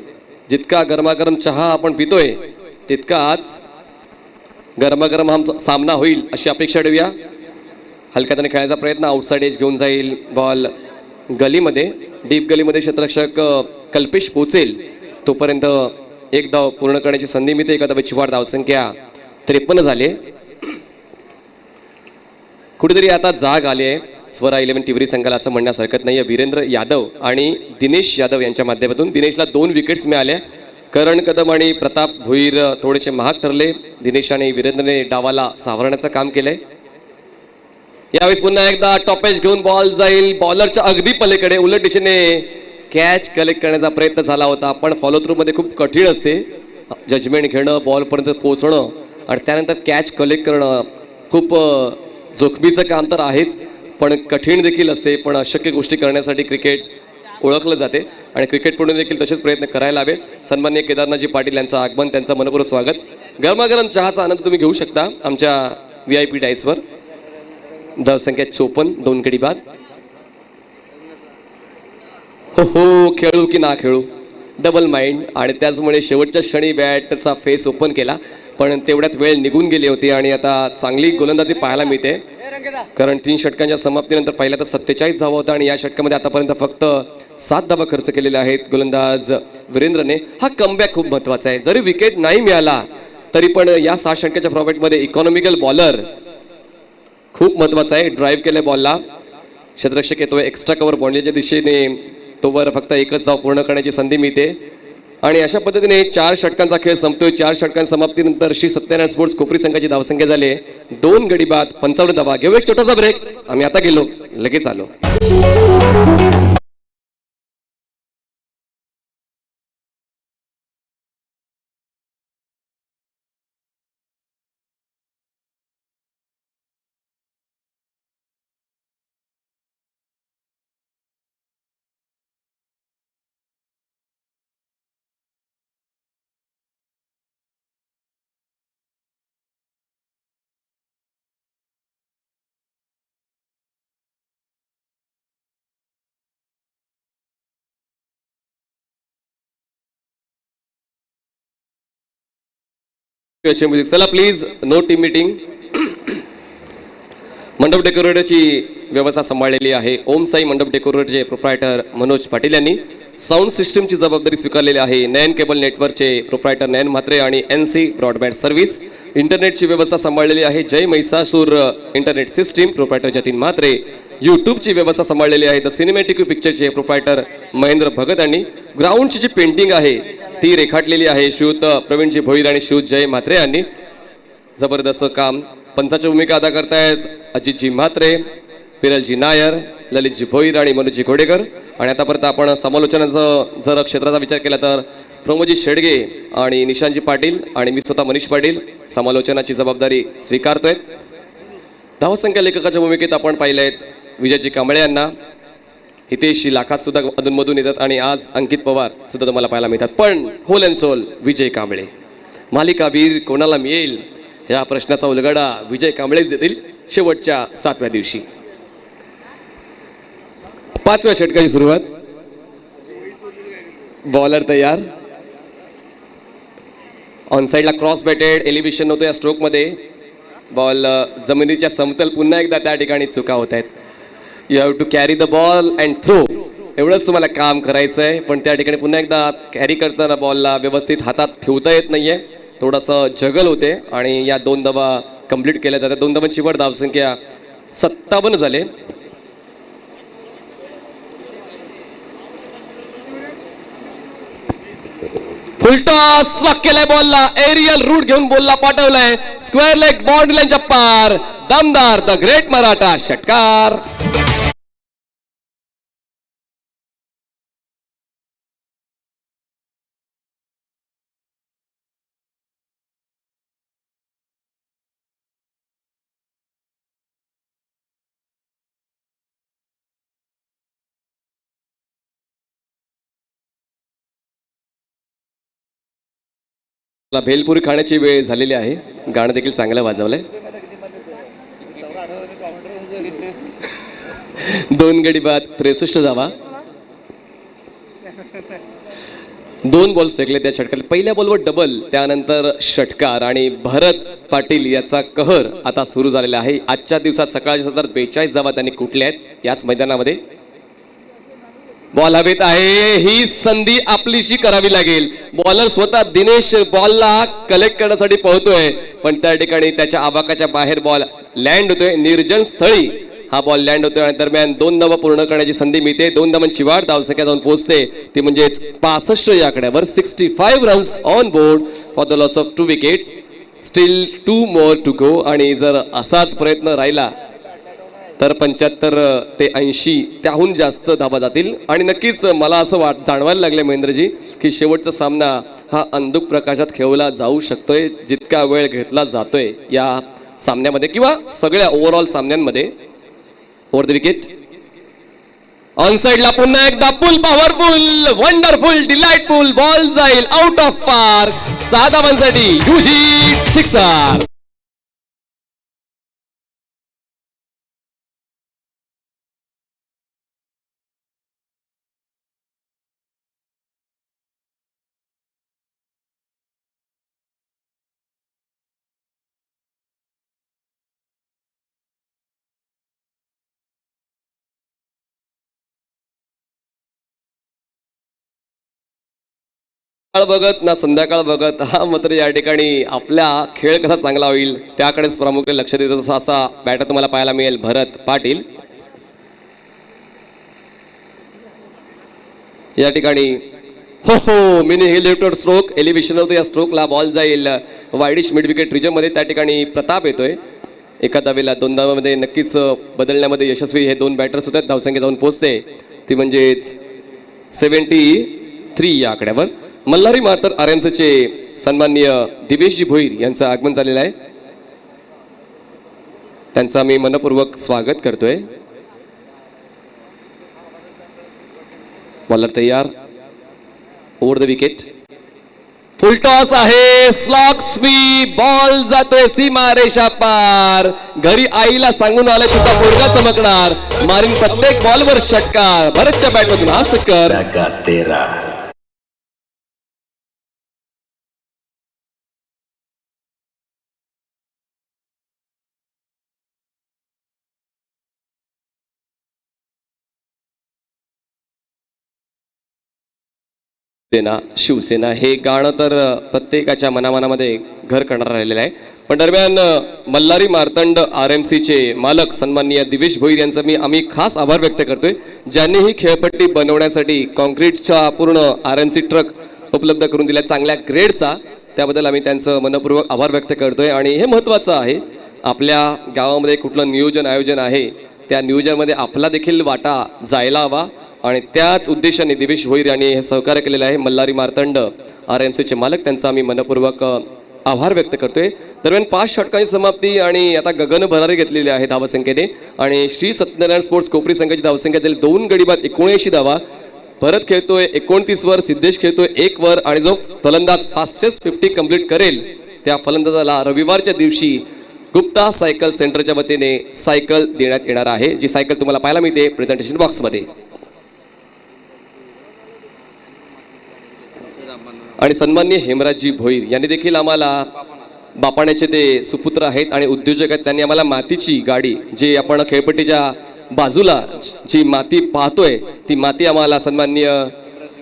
जितका गरमागरम चहा आपण पितोय तितकाच गरमागरम हा सामना होईल अशी अपेक्षा ठेवूया. हलक्याने खेळायचा प्रयत्न, आउटसाइड एज घेऊन जाईल बॉल गलीमध्ये, डीप गलीमध्ये क्षेत्ररक्षक कल्पेश पोचेल तोपर्यंत एक धाव पूर्ण करण्याची संधी मिळते. एका धावेची वाढ, धावसंख्या 53 झाली. कुठेतरी आता जाग आली आहे स्वरा 11 टिवरी संघाला असं म्हणण्यास हरकत नाही आहे. वीरेंद्र यादव आणि दिनेश यादव यांच्या माध्यमातून दिनेशला 2 विकेट्स मिळाल्या. करण कदम आणि प्रताप भोईर थोडेसे महाग ठरले. दिनेश आणि वीरेंद्रने डावाला सावरण्याचं काम केलंय. यावेळेस पुन्हा एकदा टॉपेज घेऊन बॉल जाईल बॉलरच्या अगदी पलीकडे, उलट दिशेने कॅच कलेक्ट करण्याचा प्रयत्न झाला होता, पण फॉलो थ्रू मध्ये खूप कठीण असते. जजमेंट घेणं, बॉलपर्यंत पोहोचणं आणि त्यानंतर कॅच कलेक्ट करणं खूप जोखमीचं काम तर आहेच, पण कठीण देखील असते. पण अशक्य गोष्टी करण्यासाठी क्रिकेट ओळखलं जाते आणि क्रिकेटपटून देखील तसेच प्रयत्न करायला हवे. सन्माननीय केदारनाथजी पाटील यांचं आगमन, त्यांचं मनपूर्वक स्वागत. गरमागरम चहाचा आनंद तुम्ही घेऊ शकता आमच्या VIP डाईसवर. धावसंख्या 54, 2 गडी बाद. हो खेळू की ना खेळू, डबल माइंड. आणि त्याचमुळे शेवटच्या क्षणी बॅटचा फेस ओपन केला, पण तेवढ्यात वेळ निघून गेली होती आणि आता चांगली गोलंदाजी पाहायला मिळते. कारण 3 षटकांच्या समाप्तीनंतर पहिल्या तर 47 धावा होता आणि या षटकामध्ये आतापर्यंत फक्त 7 धावा खर्च केलेल्या आहेत गोलंदाज वीरेंद्रने. हा कमबॅक खूप महत्वाचा आहे. जरी विकेट नाही मिळाला तरी पण या 6 षटकाच्या फॉर्मॅटमध्ये इकॉनॉमिकल बॉलर खूप महत्वाचा आहे. ड्राईव्ह केल्या बॉलला, क्षेत्ररक्षक येतोय एक्स्ट्रा कव्हर बाउंड्रीच्या दिशेने, तोवर फक्त एकच धाव पूर्ण करण्याची संधी मिळते आणि अशा पद्धतीने 4 षटकांचा खेळ संपतोय. 4 षटकांच्या समाप्तीनंतर श्री सत्यनारायण स्पोर्ट्स कोपरी संघाची धावसंख्या झाली 2 गडी बाद 55 धावा. घेऊ एक छोटासा ब्रेक. आम्ही आता गेलो, लगेच आलो. चला प्लीज, नो टीम मीटिंग. मंडप डेकोरेटरची व्यवस्था सांभाळलेली आहे ओम साई मंडप डेकोरेटरचे प्रोप्रायटर मनोज पाटील यांनी. साऊंड सिस्टमची जबाबदारी स्वीकारलेली आहे नयन केबल नेटवर्कचे प्रोप्रायटर नयन म्हात्रे आणि NC ब्रॉडबँड सर्व्हिस. इंटरनेटची व्यवस्था सांभाळलेली आहे Jay Mhaisasur internet system proprietor Jatin Mhatre. यूट्यूबची व्यवस्था सांभाळलेली आहे द सिनेमॅटिक पिक्चरचे प्रोप्रायटर महेंद्र भगत यांनी. ग्राउंडची जी पेंटिंग आहे ती रेखाटलेली आहे श्रीयुत प्रवीणजी भोईर आणि श्रीयुत जय म्हात्रे यांनी. जबरदस्त काम. पंचाची भूमिका अदा करतायत अजितजी म्हात्रे, विरलजी नायर, ललितजी भोईर आणि मनोजी घोडेकर. आणि आतापर्यंत आपण समालोचनाचं जर क्षेत्राचा विचार केला तर प्रमोदजी शेडगे आणि निशांतजी पाटील आणि मी स्वतः मनीष पाटील समालोचनाची जबाबदारी स्वीकारतोय. धावसंख्या लेखकाच्या भूमिकेत आपण पाहिले आहेत विजयजी कांबळे यांना. हितेश लाखात सुद्धा अधूनमधून येतात आणि आज अंकित पवार सुद्धा तुम्हाला पाहायला मिळतात. पण होल अँड सोल विजय कांबळे. मालिकावीर कोणाला मिळेल या प्रश्नाचा उलगडा विजय कांबळेच देतील शेवटच्या 7व्या दिवशी. 5व्या षटकाची सुरुवात. बॉलर तयार. ऑन साईडला क्रॉस बॅटेड एलिव्हेशन होतं या स्ट्रोकमध्ये. बॉल जमिनीच्या समतल पुन्हा एकदा त्या ठिकाणी चुका होत आहेत. You have to carry the ball and throw. एवढंच तुम्हाला काम करायचं आहे. पण त्या ठिकाणी पुन्हा एकदा कॅरी करताना बॉलला व्यवस्थित हातात ठेवता येत नाहीये. थोडंसं जगल होते आणि या 2 धावा कंप्लीट केल्या जातात. 2 धावांची वर धावसंख्या 57 झाले. फुलटॉस लॉक केलाय बॉलला. एरियल रूट घेऊन बॉलला पाठवलाय. स्क्वेअर लेग बाउंड्री लाईनच्या पार. दमदार द ग्रेट मराठा षटकार. भेलपुरी खाण्याची वेळ झालेली आहे. गाणं देखील चांगलं वाजवलंय. 2 गडी बाद 63 धावा. 2 बॉल्स फेकले त्या षटकात. पहिल्या बॉलवर डबल, त्यानंतर षटकार आणि भरत पाटील याचा कहर आता सुरू झालेला आहे. आजच्या दिवसात सकाळच्या सत्रात 42 धावा त्यांनी कुठल्या आहेत याच मैदानामध्ये. बॉल हवेत आहे. ही संधी आपलीशी करावी लागेल. बॉलर स्वतः दिनेश बॉलला कलेक्ट करण्यासाठी पळतोय पण त्या ठिकाणी त्याच्या आवाकाच्या बाहेर बॉल लँड होतोय. निर्जन स्थळी हा बॉल लँड होतोय आणि दरम्यान 2 धावा पूर्ण करण्याची संधी मिळते. 2 धावांची वाढ धावसंख्या जाऊन पोहोचते ती म्हणजेच 65 या आकड्यावर. 65 runs on board for the loss of 2 wickets. Still 2 more to go. आणि जर असाच प्रयत्न राहिला तर 75 ते 80 त्याहून जास्त धावा जातील. आणि नक्कीच मला असं जाणवायला लागले महेंद्रजी की शेवटचा सामना हा अंधुक प्रकाशात खेळवला जाऊ शकतोय जितका वेळ घेतला जातोय या सामन्यामध्ये किंवा सगळ्या ओव्हरऑल सामन्यांमध्ये. Over the wicket. ऑन साइडला पुन्हा एकदा full powerful wonderful delightful ball जाईल आउट ऑफ पार्क. 6 धावांसाठी यूजी सिक्सर. बघत ना संध्याकाळ बघत हा मात्र या ठिकाणी आपल्या खेळ कसा चांगला होईल त्याकडेच प्रामुख्याने लक्ष देतो असा बॅटर तुम्हाला पाहायला मिळेल भरत पाटील. या ठिकाणी हो मिनी हे लेफ्ट स्ट्रोक एलिव्हेशन होतं. या स्ट्रोकला बॉल जाईल वाईडिश मिड विकेट रिजन मध्ये. त्या ठिकाणी प्रताप येतोय. एका धावेला 2 धावांमध्ये नक्कीच बदलण्यामध्ये यशस्वी हे 2 बॅटर्स होतात. धावसंख्या जाऊन पोहोचते ती म्हणजेच 73 या आकड्यावर. मल्हारी मार्तर आरएमसीचे सन्माननीय दिवेशजी भोईर यांचं आगमन झालेलं आहे. त्यांचं मी मनपूर्वक स्वागत करतोय. बॉलर तयार. Over the wicket. Full toss आहे. Slog sweep. बॉल जातोय सीमा रेषा पार. घरी आईला सांगून आलाय तुझा पोरगा चमकणार. मारीन प्रत्येक बॉलवर षटकार. भरतच्या बॅटमधून हा षटकार. सेना शिवसेना हे गाणं तर प्रत्येकाच्या मनामनामध्ये घर करणार राहिलेलं आहे. पण दरम्यान मल्हारी मार्तंड आरएमसीचे मालक सन्माननीय दिवेश भोईर यांचा आम्ही खास आभार व्यक्त करतोय ज्यांनी ही खेळपट्टी बनवण्यासाठी कॉन्क्रीटचा पूर्ण आरएमसी ट्रक उपलब्ध करून दिला चांगल्या ग्रेडचा. त्याबद्दल आम्ही त्यांचं मनपूर्वक आभार व्यक्त करतोय. आणि हे महत्त्वाचं आहे आपल्या गावामध्ये कुठलं नियोजन आयोजन आहे त्या नियोजनामध्ये आपला देखील वाटा जायला हवा आणि त्याच उद्देशाने दिवेश भोईर यांनी हे सहकार्य केलेलं आहे. मल्हारी मार्तंड RMCचे मालक, त्यांचा आम्ही मनपूर्वक आभार व्यक्त करतोय. दरम्यान 5 षटकांची समाप्ती आणि आता गगन भरारी घेतलेली आहे धावसंख्येने आणि श्री सत्यनारायण स्पोर्ट्स कोपरी संघाची धावसंख्या झाली 2 गडी बाद 79 धावा. भरत खेळतोय 29 वर, सिद्धेश खेळतोय 1 वर आणि जो फलंदाज फास्टेस्ट 50 कंप्लीट करेल त्या फलंदाजाला रविवारच्या दिवशी गुप्ता सायकल सेंटरच्या वतीने सायकल देण्यात येणार आहे, जी सायकल तुम्हाला पाहायला मिळते प्रेझेंटेशन बॉक्समध्ये. आणि सन्माननीय हेमराजजी भोईर यांनी देखील आम्हाला, बापाण्याचे ते सुपुत्र आहेत आणि उद्योजक आहेत, त्यांनी आम्हाला मातीची गाडी, जी आपण खेळपट्टीच्या बाजूला जी माती पाहतोय ती माती आम्हाला सन्माननीय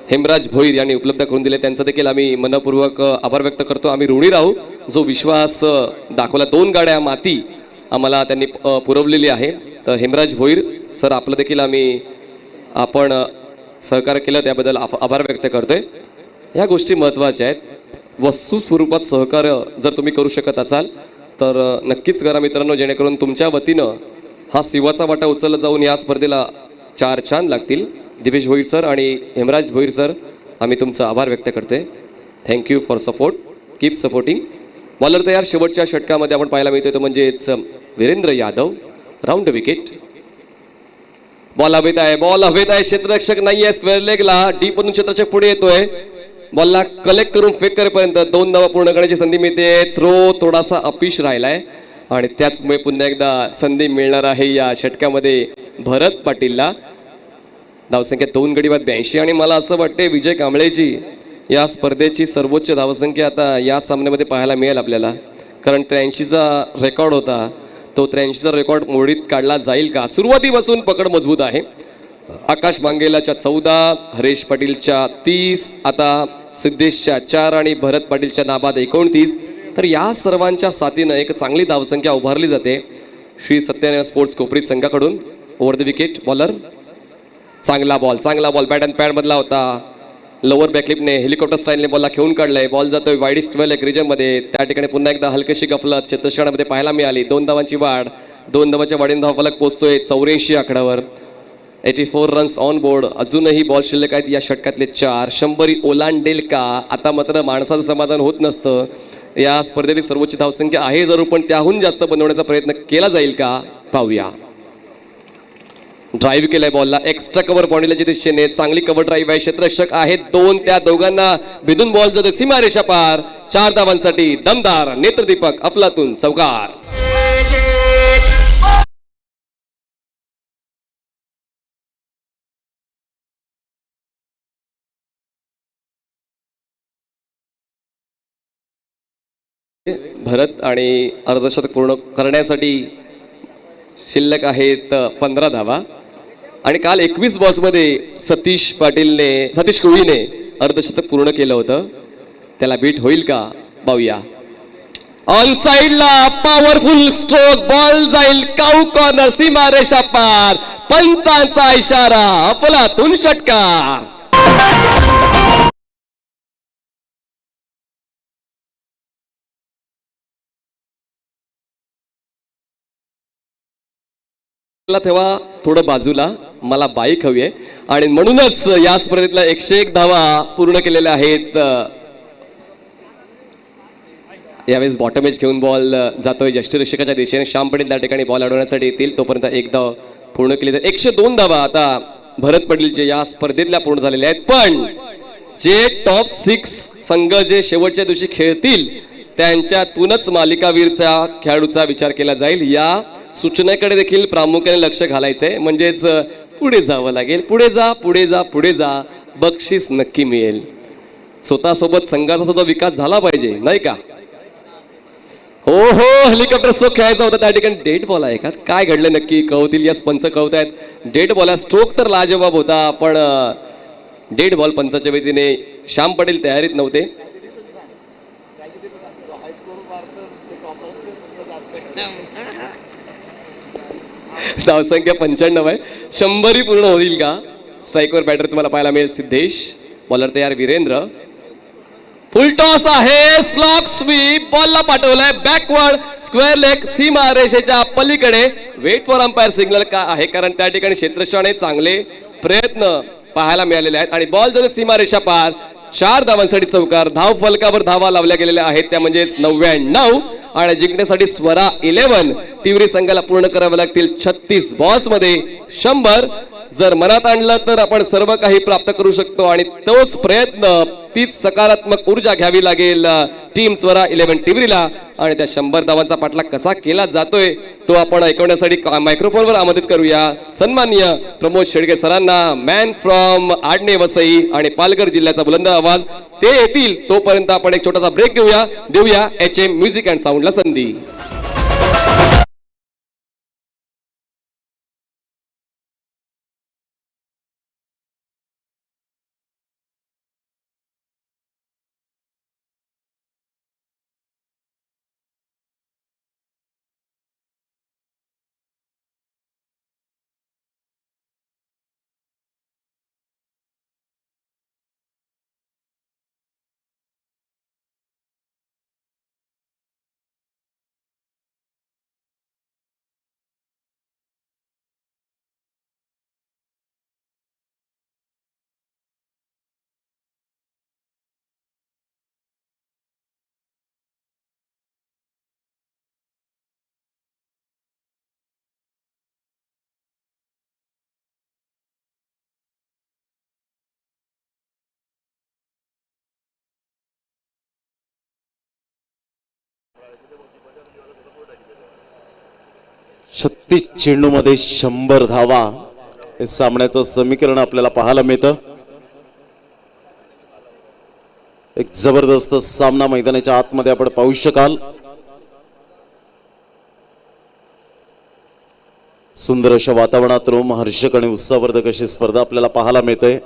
हेमराज भोईर यांनी उपलब्ध करून दिले. त्यांचा देखील आम्ही मनपूर्वक आभार व्यक्त करतो. आम्ही ऋणी राहू, जो विश्वास दाखवला. 2 गाड्या माती आम्हाला त्यांनी पुरवलेली आहे. तर हेमराज भोईर सर, आपलं देखील आपण सहकार्य केलं त्याबद्दल आभार व्यक्त करतोय. ह्या गोष्टी महत्त्वाच्या आहेत. वस्तू स्वरूपात सहकार्य जर तुम्ही करू शकत असाल तर नक्कीच करा मित्रांनो, जेणेकरून तुमच्या वतीनं हा सिंहाचा वाटा उचलला जाऊन या स्पर्धेला 4 चांद लागतील. दिवेश भोईर सर आणि हेमराज भोईर सर, आम्ही तुमचा आभार व्यक्त करते. Thank you for support, keep supporting. Bowler तयार. शेवटच्या षटकामध्ये आपण पाहायला मिळतोय तो म्हणजेच Virendra Yadav. Round wicket. Ball हवेत आहे, क्षेत्ररक्षक नाहीये स्क्वेअर लेगला. डीप मधून क्षेत्ररक्षक पुढे येतोय. बॉलला कलेक्ट करून फेक करेपर्यंत 2 धावा पूर्ण करण्याची संधी मिळते. थ्रो थोडासा अपयश राहिलाय आणि त्याचमुळे पुन्हा एकदा संधी मिळणार आहे या षटकामध्ये भरत पाटीलला. धावसंख्या 2 गडी बाद 82 आणि मला असं वाटते विजय कांबळेजी या स्पर्धेची सर्वोच्च धावसंख्या आता या सामन्यामध्ये पाहायला मिळेल आपल्याला, कारण 83चा रेकॉर्ड होता. तो 83चा रेकॉर्ड मोडीत काढला जाईल का? सुरुवातीपासून पकड मजबूत आहे. आकाश मांगेलाच्या 14, हरेश पाटीलच्या 30, आता सिद्धेशच्या 4 आणि भरत पाटीलच्या नाबाद 29. तर या सर्वांच्या साथीनं एक चांगली धावसंख्या उभारली जाते श्री सत्यनारायण स्पोर्ट्स कोपरी संघाकडून. Over the wicket bowler. चांगला बॉल बॅट अँड पॅड मधला होता. लोअर बॅकलिपने हेलिकॉप्टर स्टाईलने बॉलला खेळून काढलाय. बॉल जातोय वाईडिस्ट वेल रिजनमध्ये. त्या ठिकाणी पुन्हा एकदा हलकीशी गफलत क्षेत्ररक्षणामध्ये पाहायला मिळाली. 2 धावांची वाढ. 2 धावाच्या वाढीने धावफलक पोहोचतोय 84 आकड्यावर. 84 रन्स ऑन बोर्ड. अजूनही बॉल शिल्लक आहेत या षटकातले 4. 100 ओलांडेल का? आता मात्र माणसाचं समाधान होत नसतं. या स्पर्धेतील सर्वोच्च धावसंख्या आहे जरूर, पण त्याहून जास्त बनवण्याचा प्रयत्न केला जाईल का? पाहूया. ड्राईव्ह केलाय बॉलला. एक्स्ट्रा कव्हर बाउंड्रीच्या दिशेने चांगली कव्हर ड्राईव्ह आहे. क्षेत्ररक्षक आहेत 2, त्या दोघांना भिदून बॉल जातो सीमारेषा पार. 4 धावांसाठी दमदार नेत्रदीपक अफलातून चौकार. भरत आणि अर्धशतक पूर्ण करण्यासाठी शिल्लक आहेत 15 धावा आणि काल 21 बॉल्समध्ये सतीश कोहलीने अर्धशतक पूर्ण केलं होतं. त्याला बीट होईल का? पाहूया. ऑन साइडला पॉवरफुल स्ट्रोक. बॉल जाईल काऊ कॉर्नर सीमारेषा पार. पंचांचा इशारा. अफलातून षटकार. तेव्हा थोडं बाजूला, मला बाईक हवी आहे आणि म्हणूनच या स्पर्धेतल्या 101 धावा पूर्ण केलेल्या आहेत. यावेळेस बॉटम एज घेऊन बॉल जातोय यष्टिरक्षकाच्या दिशेने. श्याम पटेल त्या ठिकाणी बॉल अडवण्यासाठी येतील, तोपर्यंत 1 धाव पूर्ण केली. तर 102 धावा आता भरत पाटीलचे या स्पर्धेतल्या पूर्ण झालेल्या आहेत. पण जे टॉप 6 संघ जे शेवटच्या दिवशी खेळतील त्यांच्यातूनच मालिकावीरचा खेळाडूचा विचार केला जाईल. या सूचनेकडे देखील प्रामुख्याने लक्ष घालायचंय. म्हणजेच पुढे जावं लागेल. पुढे जा, बक्षीस नक्की मिळेल. स्वतःसोबत संघाचा सुद्धा विकास झाला पाहिजे, नाही का? हो, हेलिकॉप्टर स्ट्रोक खेळायचा होता त्या ठिकाणी. डेड बॉल आहे का? काय घडलं नक्की कळवतील. याच पंच कळवतायत. डेड बॉल आहे. स्ट्रोक तर लाजवाब होता, पण डेड बॉल पंचाच्या वतीने. श्याम पटेल तयारीत नव्हते. धावसंख्या 95 आहे. 100 पूर्ण होईल का? स्ट्राईकवर बॅटर तुम्हाला पाहायला मिळेल सिद्धेश. बॉलर तयार वीरेंद्र. फुलटॉस आहे, स्लॉक स्वीप, बॉलला पाठवलाय बॅकवर्ड स्क्वेअर लेग सीमा रेषेच्या पलीकडे. वेट फॉर अंपायर सिग्नल का आहे, कारण त्या ठिकाणी क्षेत्ररक्षणाने चांगले प्रयत्न पाहायला मिळालेले आहेत आणि बॉल जो सीमा रेषा पार 4 धावांसाठी चौकार. धाव फलकावर धावा लावल्या गेलेल्या आहेत त्या म्हणजेच 99 आणि जिंकण्यासाठी स्वरा 11 तिवरी संघाला पूर्ण करावे लागतील 36 बॉल्स मध्ये 100. जर मनात आणलं तर आपण सर्व काही प्राप्त करू शकतो आणि तोच प्रयत्न तीच सकारात्मक ऊर्जा घ्यावी लागेल टीम स्वरा 11 टिवरीला. आणि त्या 100 धावांचा पाठलाग कसा केला जातोय तो आपण ऐकवण्यासाठी मायक्रोफोनवर आमंत्रित करूया सन्माननीय प्रमोद शेडगे सरांना. मॅन फ्रॉम आडणे वसई आणि पालघर जिल्ह्याचा बुलंद आवाज ते येतील तोपर्यंत आपण एक छोटासा ब्रेक देऊया HM म्युझिक अँड साऊंडला संधी. छत्तीस चेंडूमध्ये 100 धावा हे सामन्याचं समीकरण आपल्याला पाहायला मिळतं. एक जबरदस्त सामना मैदानाच्या आतमध्ये आपण पाहू शकाल. सुंदर अशा वातावरणात रोमहर्षक आणि उत्साहवर्धक अशी स्पर्धा आपल्याला पाहायला मिळते.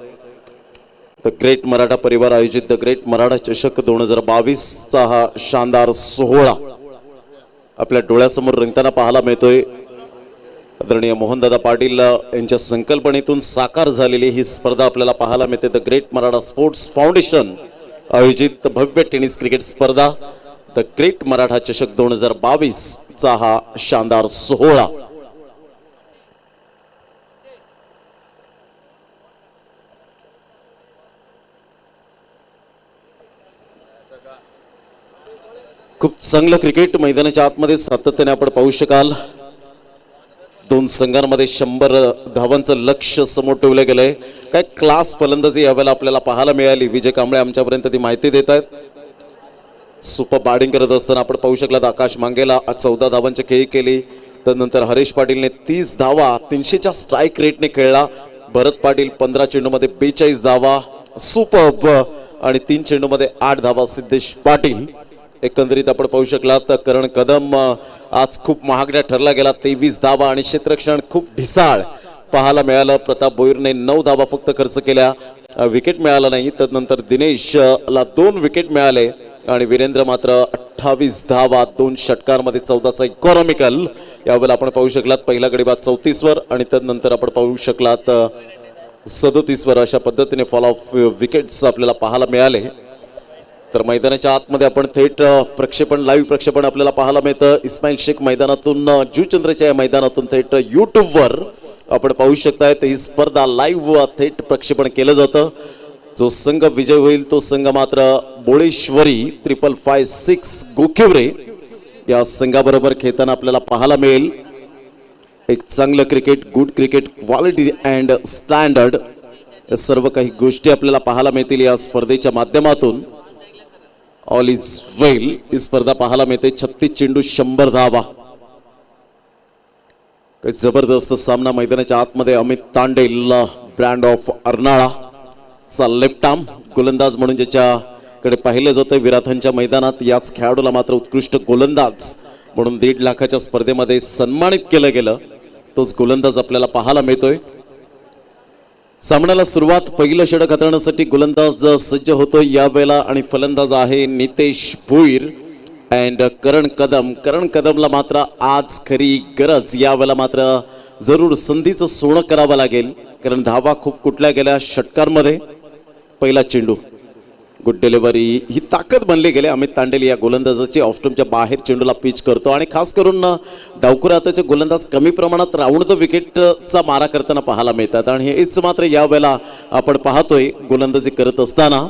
द ग्रेट मराठा परिवार आयोजित द ग्रेट मराठा चषक 2022चा हा शानदार सोहळा आपल्या डोळ्यासमोर रंगताना पाहायला मिळतोय. आदरणीय मोहनदादा पाटील यांच्या संकल्पनेतून साकार झालेली ही स्पर्धा आपल्याला पाहायला मिळते. The great Maratha sports foundation आयोजित भव्य टेनिस क्रिकेट स्पर्धा द ग्रेट मराठा चषक 2022चा हा शानदार सोहळा. खूप चांगलं क्रिकेट मैदानाच्या आतमध्ये सातत्याने आपण पाहू शकाल. दोन संघांमध्ये 100 धावांचं लक्ष्य समोर ठेवलं गेलंय. काय क्लास फलंदाजी यावेळेला आपल्याला पाहायला मिळाली. विजय कांबळे आमच्यापर्यंत ती माहिती देत आहेत. सुपर बॅटिंग करत असताना आपण पाहू शकलात आकाश मांगेला 14 धावांची खेळी केली. त्यानंतर हरेश पाटीलने 30 धावा 300च्या स्ट्राईक रेटने खेळला. भरत पाटील 15 चेंडूमध्ये 42 धावा सुपर्ब आणि 3 चेंडूमध्ये 8 धावा सिद्धेश पाटील. एकंदरीत आपण पाहू शकलात करण कदम आज खूप महागड्या ठरला गेला 23 धावा आणि क्षेत्ररक्षण खूप ढिसाळ पाहायला मिळालं. प्रताप भोईरने 9 धावा फक्त खर्च केल्या, विकेट मिळाला नाही. त्यानंतर दिनेशला 2 विकेट मिळाले आणि वीरेंद्र मात्र 28 धावा 2 षटकांमध्ये 14चा इकॉनॉमिकल. यावेळेला आपण पाहू शकलात पहिला गडीबाद 34 वर आणि त्यानंतर आपण पाहू शकलात 37 वर. अशा पद्धतीने फॉल ऑफ विकेट्स आपल्याला पाहायला मिळाले. तर मैदानाच्या आतमध्ये आपण थेट प्रक्षेपण लाईव्ह प्रक्षेपण आपल्याला पाहायला मिळतं. इस्माईल शेख मैदानातून जुचंद्रच्या मैदानातून थेट यूट्यूबवर आपण पाहू शकताय. ही स्पर्धा लाईव्ह थेट प्रक्षेपण केलं जातं. जो संघ विजय होईल तो संघ मात्र बोळेश्वरी 5556 गोखिवरे या संघाबरोबर खेळताना आपल्याला पाहायला मिळेल. एक चांगलं cricket, good cricket, quality and standard या सर्व काही गोष्टी आपल्याला पाहायला मिळतील या स्पर्धेच्या माध्यमातून. ऑल इज वेल ही स्पर्धा पाहायला मिळते. 36 चेंडू 100 धावा. काही जबरदस्त सामना मैदानाच्या आतमध्ये. अमित तांडेल ब्रँड ऑफ अर्नाळा चा लेफ्ट आर्म गोलंदाज म्हणून ज्याच्याकडे पाहिलं जातं विराथांच्या मैदानात. याच खेळाडूला मात्र उत्कृष्ट गोलंदाज म्हणून 1.5 लाखाच्या स्पर्धेमध्ये सन्मानित केलं गेलं. तोच गोलंदाज आपल्याला पाहायला मिळतोय. सामन्याला सुरुवात पहिलं षटक हाताळण्यासाठी गोलंदाज सज्ज होतो यावेळेला आणि फलंदाज आहे नितेश भोईर अँड करण कदम. करण कदमला मात्र आज खरी गरज यावेळेला मात्र जरूर संधीचं सोनं करावं लागेल कारण धावा खूप कुठल्या गेल्या षटकांमध्ये. पहिला चेंडू गुड डिलिव्हरी ही ताकद बनली गेली. अमित तांडेल या गोलंदाजाची ऑफस्टम्पच्या बाहेर चेंडूला पिच करतो आणि खास करून डावखुरा हाताचे गोलंदाज कमी प्रमाणात राऊंड द विकेटचा मारा करताना पाहायला मिळतात आणि हेच मात्र यावेळेला आपण पाहतोय गोलंदाजी करत असताना.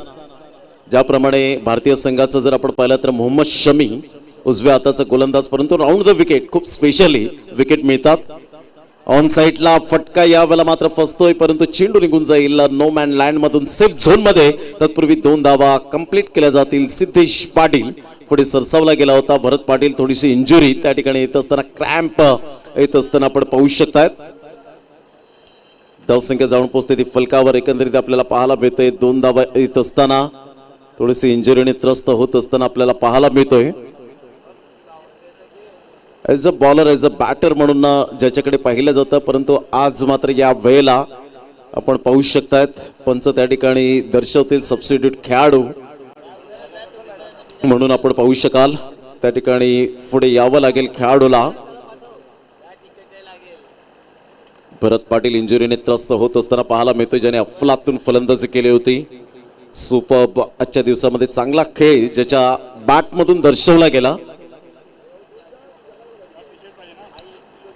ज्याप्रमाणे भारतीय संघाचं जर आपण पाहिलं तर मोहम्मद शमी उजव्या हाताचा गोलंदाज, परंतु राऊंड द विकेट खूप स्पेशली विकेट मिळतात. ऑन साईडला फटका यावेळेला मात्र फसतोय, परंतु चेंडू निघून जाईल नो मॅन लँड मधून सेफ झोन मध्ये. तत्पूर्वी 2 धावा कंप्लीट केल्या जातील. सिद्धेश पाटील पुढे सरसावला गेला होता. भरत पाटील थोडीशी इंजुरी त्या ठिकाणी येत असताना, क्रॅम्प येत असताना आपण पाहू शकतायत. धावसंख्या जाऊन पोहोचते ती फलकावर एकंदरीत आपल्याला पाहायला मिळतोय. 2 धावा येत असताना थोडीशी इंजुरीने त्रस्त होत असताना आपल्याला पाहायला मिळतोय. As a bowler as a batter म्हणून ज्याच्याकडे पाहिलं जातं, परंतु आज मात्र या वेळेला आपण पाहू शकतायत पंच त्या ठिकाणी दर्शवतील सबस्टिट्यूट खेळाडू म्हणून आपण पाहू शकाल. त्या ठिकाणी पुढे यावं लागेल खेळाडूला. भरत पाटील इंजुरीने त्रस्त होत असताना पाहायला मिळतोय, ज्याने अफलातून फलंदाजी केली होती. सुपर आजच्या दिवसामध्ये चांगला खेळ ज्याच्या बॅटमधून दर्शवला गेला.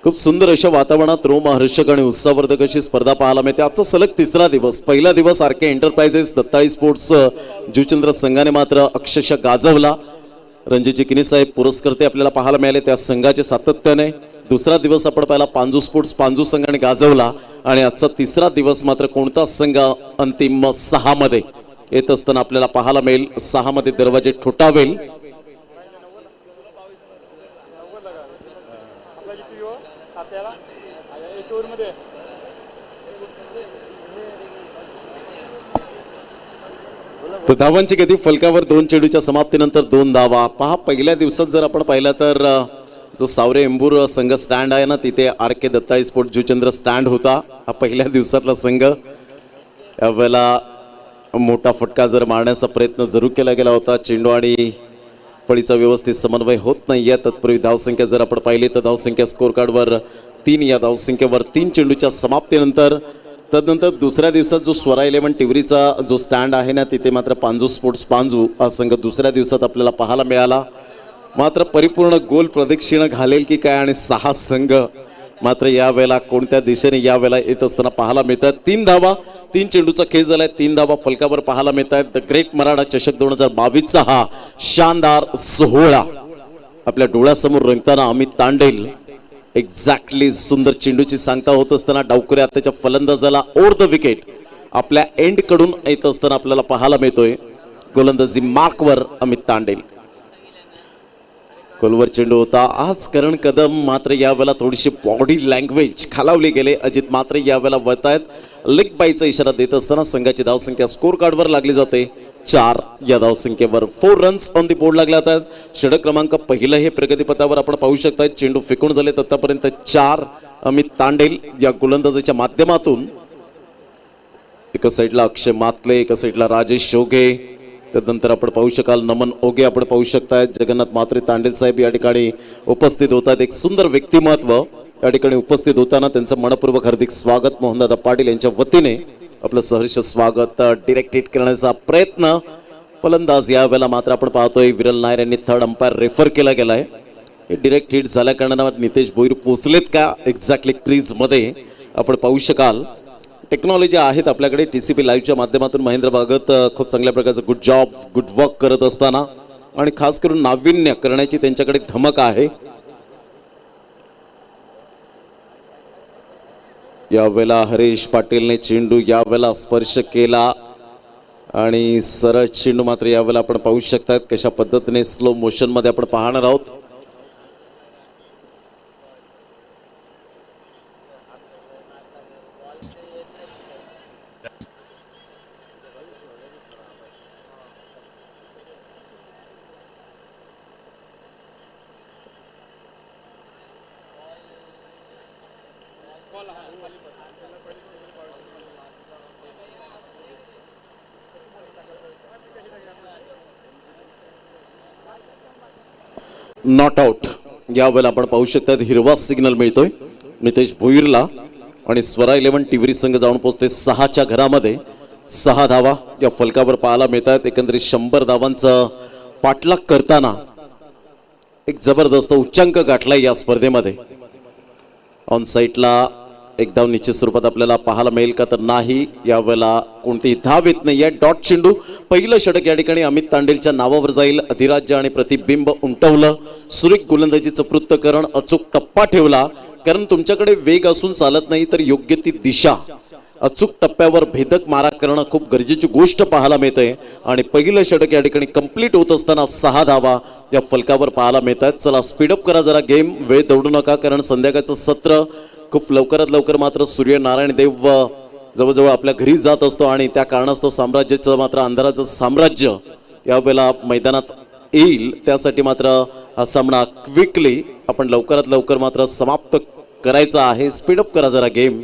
खूप सुंदर अशा वातावरणात रोमहर्षक आणि उत्साहवर्धक अशी स्पर्धा पाहायला मिळते. आजचा सलग 3रा दिवस. पहिला दिवस आर.के. एंटरप्राइजेस दत्ताई स्पोर्ट्स जुचंद्र संघाने मात्र अक्षरशः गाजवला. रणजितजी किनी साहेब पुरस्कर्ते आपल्याला पाहायला मिळाले त्या संघाचे सातत्याने. दुसरा दिवस आपण पाहिला पांजू स्पोर्ट्स पांजू संघाने गाजवला आणि आजचा 3रा दिवस मात्र कोणता संघ अंतिम 6 मध्ये येत असताना आपल्याला पाहायला मिळेल. 6 मध्ये दरवाजे ठोठावेल. धावांची गती फलकावर 2 चेंडूच्या समाप्तीनंतर 2 धावा. पहा पहिल्या दिवसात जर आपण पाहिलं तर जो सावरे एंबूर संघ स्टँड आहे ना, तिथे आर.के. दत्ताई स्पोर्ट जुचंद्र स्टँड होता. हा पहिल्या दिवसातला संघ. यावेळेला मोठा फटका जर मारण्याचा प्रयत्न जरूर केला गेला होता. चेंडू आणि फळीचा व्यवस्थित समन्वय होत नाहीये. तत्पूर्वी धावसंख्या जर आपण पाहिली तर धावसंख्या स्कोर कार्डवर 3. या धावसंख्येवर 3 चेंडूच्या समाप्तीनंतर तदनंतर दुसऱ्या दिवसात जो स्वरा 11 टिवरीचा जो स्टँड आहे ना, तिथे मात्र पांजू स्पोर्ट्स पांजू हा संघ दुसऱ्या दिवसात आपल्याला पाहायला मिळाला. मात्र परिपूर्ण गोल प्रदक्षिणा घालेल की काय आणि 6 संघ मात्र यावेळेला कोणत्या दिशेने यावेळेला येत असताना पाहायला मिळतात. 3 धावा 3 चेंडूचा खेळ झालाय. 3 धावा फलकावर पाहायला मिळत आहेत. द ग्रेट मराठा चषक 2022चा हा शानदार सोहळा आपल्या डोळ्यासमोर रंगताना अमित तांडेल एक्झॅक्टली सुंदर चेंडूची सांगता होत असताना डावखुरे हाताच्या फलंदाजाला ओव्हर द विकेट आपल्या एंड कडून येत असताना आपल्याला पाहायला मिळतोय. गोलंदाजी मार्कवर अमित तांडेल. गोलवर चेंडू होता आज करण कदम मात्र यावेळेला थोडीशी बॉडी लँग्वेज खालावली गेले. अजित मात्र यावेळेला वळतायत. लेग बायचा इशारा देत असताना संघाची धावसंख्या स्कोर कार्डवर लागली जाते 4. या धावसंख्येवर 4 रन्स ऑन दी बोर्ड लागले आहेत. षटक क्रमांक पहिलं हे प्रगतीपथावर आपण पाहू शकता. चेंडू फेकून झालेत आतापर्यंत 4. अमित तांडेल या गोलंदाजाच्या माध्यमातून. एका साईडला अक्षय मातले, एका साईडला राजेश शोगे, त्यानंतर आपण पाहू शकाल नमन ओगे आपण पाहू शकताय. जगन्नाथ म्हात्रे तांडेल साहेब या ठिकाणी उपस्थित होतात. एक सुंदर व्यक्तिमत्व या ठिकाणी उपस्थित होताना त्यांचं मनपूर्वक हार्दिक स्वागत मोहनदादा पाटील यांच्या वतीने आपलं सहर्ष स्वागत. डिरेक्ट हिट करण्याचा प्रयत्न फलंदाज यावेळेला मात्र आपण पाहतोय विरल नायर यांनी थर्ड अंपायर रेफर केला गेलाय. डिरेक्ट हिट झाल्या कारणाने नितेश भोईर पोचलेत का एक्झॅक्टली क्रीज मध्ये आपण पाहू शकाल. टेक्नॉलॉजी आहेत आपल्याकडे. TCP लाईव्हच्या माध्यमातून महेंद्र भागत खूप चांगल्या प्रकारचं गुड जॉब गुड वर्क करत असताना आणि खास करून नाविन्य करण्याची त्यांच्याकडे धमक आहे. यावेळेला हरीश पाटीलने चेंडू यावेळेला स्पर्श केला आणि सरळ चेंडू मात्र यावेळेला आपण पाहू शकतात कशा पद्धतीने स्लो मोशन मध्ये आपण पाहणार आहोत. नॉट आउट यावेळेला आपण पाहू शकतात. हिरवा सिग्नल मिळतोय नितेश भोईरला आणि स्वरा 11 टिवरी संघ जाऊन पोहोचते 6च्या घरामध्ये. 6 धावा या फलकावर पाहायला मिळत आहेत. एकंदरीत 100 धावांचं पाठलाग करताना एक जबरदस्त उच्चांक गाठलाय या स्पर्धेमध्ये. ऑन साईटला एक धाव निश्चित स्वरूपात आपल्याला पाहायला मिळेल का तर नाही. यावेळेला कोणतीही धाव येत नाहीये. डॉट चेंडू. पहिलं षटक या ठिकाणी अमित तांडेलच्या नावावर जाईल. अधिराज्य आणि प्रतिबिंब उमटवलं. सुरेख गोलंदाजीचं पृथक्करण. अचूक टप्पा ठेवला. कारण तुमच्याकडे वेग असून चालत नाही तर योग्य ती दिशा अचूक टप्प्यावर भेदक मारा करणं खूप गरजेची गोष्ट पाहायला मिळते. आणि पहिलं षटक या ठिकाणी कंप्लीट होत असताना 6 धावा या फलकावर पाहायला मिळत आहेत. चला स्पीडअप करा जरा गेम. वेळ दौडू नका कारण संध्याकाळचं सत्र खूप लवकरात लवकर मात्र सूर्यनारायण देव जवळजवळ आपल्या घरी जात असतो आणि त्या कारणास्तव साम्राज्याचं मात्र अंधाराचं साम्राज्य यावेळेला मैदानात येईल. त्यासाठी मात्र हा सामना क्विकली आपण लवकरात लवकर मात्र समाप्त करायचा आहे. स्पीडअप करा जरा गेम.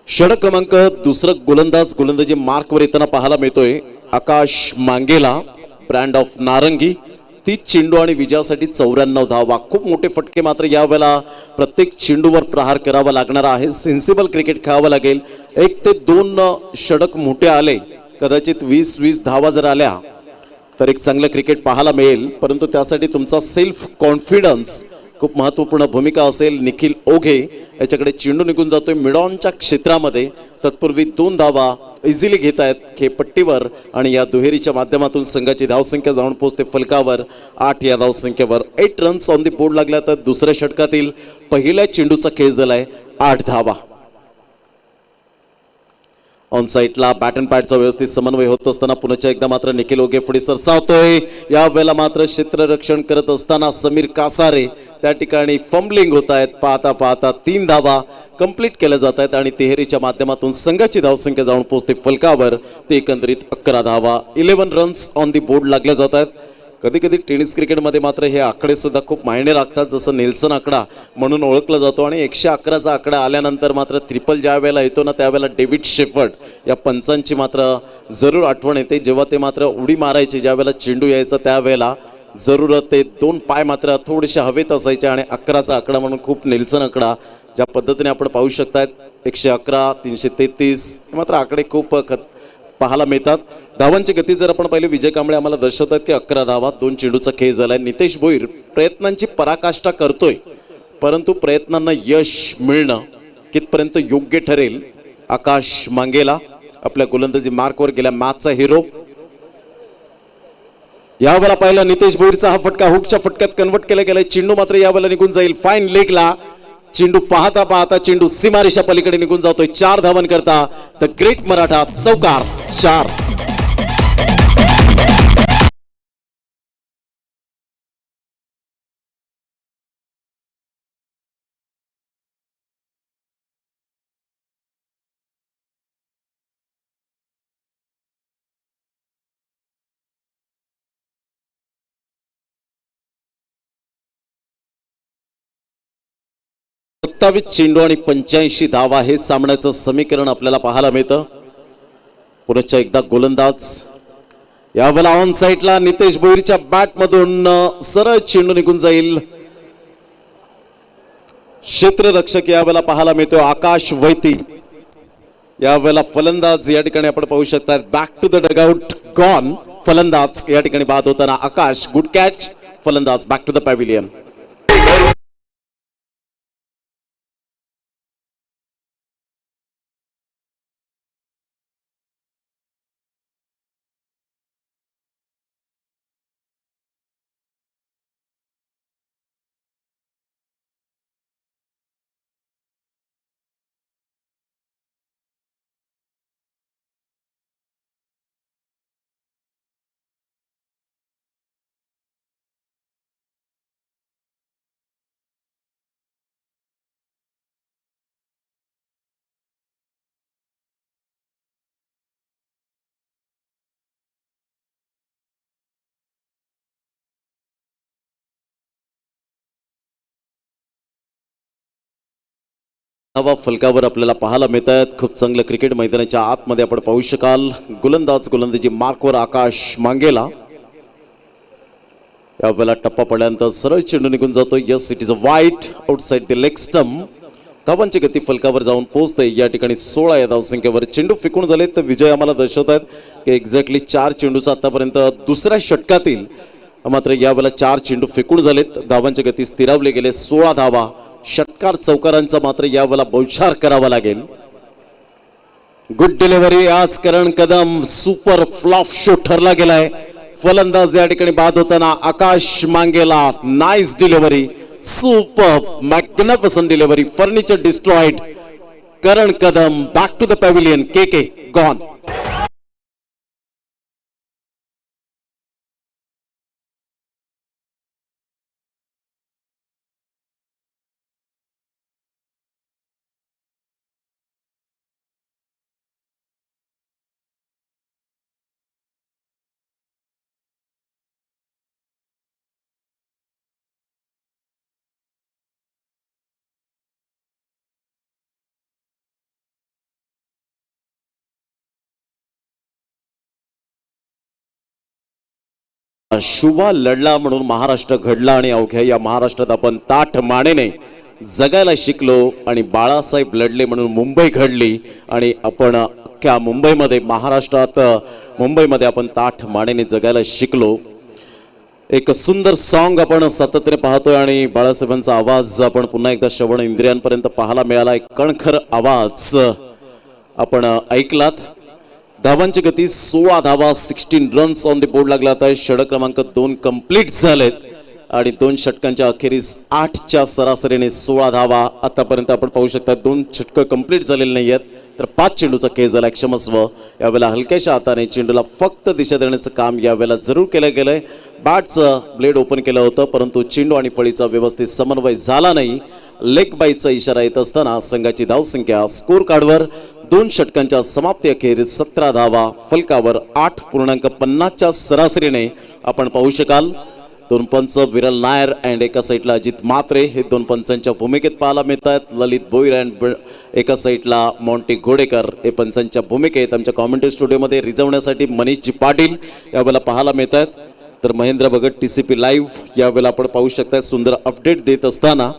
षटक क्रमांक दुसरं गोलंदाजी मार्कवर येताना पाहायला मिळतोय. आकाश मांगेला ब्रँड ऑफ नारंगी. 30 चेंडू आणि विजयासाठी 94 धावा. खूप मोठे फटके मात्र यावेळेला प्रत्येक चेंडूवर प्रहार करावा लागणार आहे. सेन्सिबल क्रिकेट खेळावं लागेल. 1 ते 2 षटक मोठे आले कदाचित 20-20 धावा जर आल्या तर एक चांगलं क्रिकेट पाहायला मिळेल. परंतु त्यासाठी तुमचा सेल्फ कॉन्फिडन्स खूप महत्त्वपूर्ण भूमिका असेल. निखिल ओघे याच्याकडे चेंडू निघून जातोय मिडॉनच्या क्षेत्रामध्ये. तत्पूर्वी 2 धावा इझिली घेत आहेत खेळपट्टीवर आणि या दुहेरीच्या माध्यमातून संघाची धावसंख्या जाऊन पोहोचते फलकावर 8 या धावसंख्येवर. 8 रन्स ऑन दी बोर्ड लागल्या तर दुसऱ्या षटकातील पहिल्या चेंडूचा खेळ झालाय 8 धावा. ऑन साईटला बॅट अँड पॅडचा व्यवस्थित समन्वय होत असताना पुन्हा एकदा मात्र निखिल ओघे पुढे सरसावतोय. या वेळेला मात्र क्षेत्ररक्षण करत असताना समीर कासारे त्या ठिकाणी फंबलिंग होत आहेत. पाहता पाहता 3 धावा कंप्लीट केल्या जात आहेत आणि तिहेरीच्या माध्यमातून संघाची धावसंख्या जाऊन पोहोचते फलकावर ते एकंदरीत 11 धावा. 11 रन्स ऑन दी बोर्ड लागले जात आहेत. कधी कधी टेनिस क्रिकेटमध्ये मात्र हे आकडे सुद्धा खूप मायने राखतात. जसं नेल्सन आकडा म्हणून ओळखला जातो आणि 111चा आकडा आल्यानंतर मात्र ट्रिपल ज्या वेळेला येतो ना त्यावेळेला डेव्हिड शेफर्ड या पंचांची मात्र जरूर आठवण येते. जेव्हा ते मात्र उडी मारायचे ज्यावेळेला चेंडू यायचा त्यावेळेला जरूर ते 2 पाय मात्र थोडेसे हवेत असायचे आणि 11चा आकडा म्हणून खूप नेल्सन आकडा ज्या पद्धतीने आपण पाहू शकतात 111, 333 मात्र आकडे खूप पाहायला मिळतात. धावांची गती जर आपण पाहिली विजय कांबळे आम्हाला दर्शवतात की 11 धावा 2 चेंडूचा खेळ झालाय. नितेश भोईर प्रयत्नांची पराकाष्ठा करतोय परंतु प्रयत्नांना यश मिळणं कितपर्यंत योग्य ठरेल. आकाश मांगेला आपल्या गोलंदाजी मार्कवर गेल्या मॅचचा हिरो. यावेळेला पाहिला नितेश भोईरचा हा फटका हुकच्या फटक्यात कन्वर्ट केला गेलाय. चेंडू मात्र यावेळेला निघून जाईल फाईन लेगला. चेंडू पाहता पाहता चेंडू सीमारेषा पलीकडे निघून जातोय. 4 धावन करता द ग्रेट मराठा चौकार 4. चेंडू आणि 85 धावा हे सामन्याचं समीकरण आपल्याला पाहायला मिळतं. पुन्हा एकदा गोलंदाज यावेळेला ऑन साईटला नितेश भोईरच्या बॅट मधून सरळ चेंडू निघून जाईल. क्षेत्ररक्षक यावेळेला पाहायला मिळतो आकाश वैती. यावेळेला फलंदाज या ठिकाणी आपण पाहू शकता back to the dugout gone. फलंदाज या ठिकाणी बाद होताना आकाश. Good catch. फलंदाज बॅक टू द पॅव्हिलियन. धावा फलकावर आपल्याला पाहायला मिळत आहेत. खूप चांगलं क्रिकेट मैदानाच्या आतमध्ये आपण पाहू शकाल. गोलंदाजी मार्कवर आकाश मांगेला. यावेळेला टप्पा पडल्यानंतर सरळ चेंडू निघून जातो. यस इट इज अ वाईट आउटसाइड द लेग स्टंप. धावांची गती फलकावर जाऊन पोहोचते. या ठिकाणी 16 या धावसंख्येवर चेंडू फेकून झाले तर विजय आम्हाला दर्शवत आहेत की एक्झॅक्टली 4 चेंडूचा आतापर्यंत दुसऱ्या षटकातील मात्र यावेळेला 4 चेंडू फेकून झालेत. धावांची गती स्थिरावले गेले. 16 धावा. षटकार चौकारांचा मात्र यावेळेला बौछार करावा लागेल. गुड डिलिव्हरी आज Karan Kadam. Super flop show ठरला गेलाय. फलंदाज या ठिकाणी बाद होताना Akash Mangela. Nice delivery. Super magnificent delivery. Furniture destroyed. Karan Kadam back to the pavilion. के गॉन. शुभा लढला म्हणून महाराष्ट्र घडला आणि अवघ्या या महाराष्ट्रात आपण ताठ मानेने जगायला शिकलो आणि बाळासाहेब लढले म्हणून मुंबई घडली आणि आपण अख्ख्या मुंबईमध्ये महाराष्ट्रात मुंबईमध्ये आपण ताठ मानेने जगायला शिकलो. एक सुंदर सॉन्ग आपण सातत्याने पाहतोय आणि बाळासाहेबांचा आवाज आपण पुन्हा एकदा श्रवण इंद्रियांपर्यंत पाहायला मिळाला. एक कणखर आवाज आपण ऐकलात. धावांची गती 16 धावा. 16 रन्स ऑन द बोर्ड लागला. आता षटक क्रमांक 2 कंप्लीट झालेत आणि 2 षटकांच्या अखेरीस 8च्या सरासरीने 16 धावा. आतापर्यंत आपण पाहू शकता 2 षटकं कंप्लीट झालेले नाही आहेत तर 5 चेंडूचा खेळ झाला. क्षमस्व. यावेळेला हलक्याशा हाताने चेंडूला फक्त दिशा देण्याचं काम यावेळेला जरूर केलं गेलंय. बॅटचं ब्लेड ओपन केलं होतं परंतु चेंडू आणि फळीचा व्यवस्थित समन्वय झाला नाही. लेग बाईचा इशारा येत असताना संघाची धावसंख्या स्कोर कार्डवर 2 षटकांच्या समाप्ती अखेर 17 धावा. फलकावर 8.50च्या सरासरीने आपण पाहू शकाल. 2 पंच विरल नायर अँड एका साईडला अजित म्हात्रे हे 2 पंचांच्या भूमिकेत पाहायला मिळत आहेत. ललित भोईर अँड एका साईडला मॉन्टी घोडेकर हे पंचांच्या भूमिकेत. आमच्या कॉमेंट्री स्टुडिओमध्ये रिझवण्यासाठी मनीषजी पाटील यावेळेला पाहायला मिळत आहेत. तर महेंद्र भगत TCP लाईव्ह यावेळेला आपण पाहू शकताय सुंदर अपडेट देत असताना.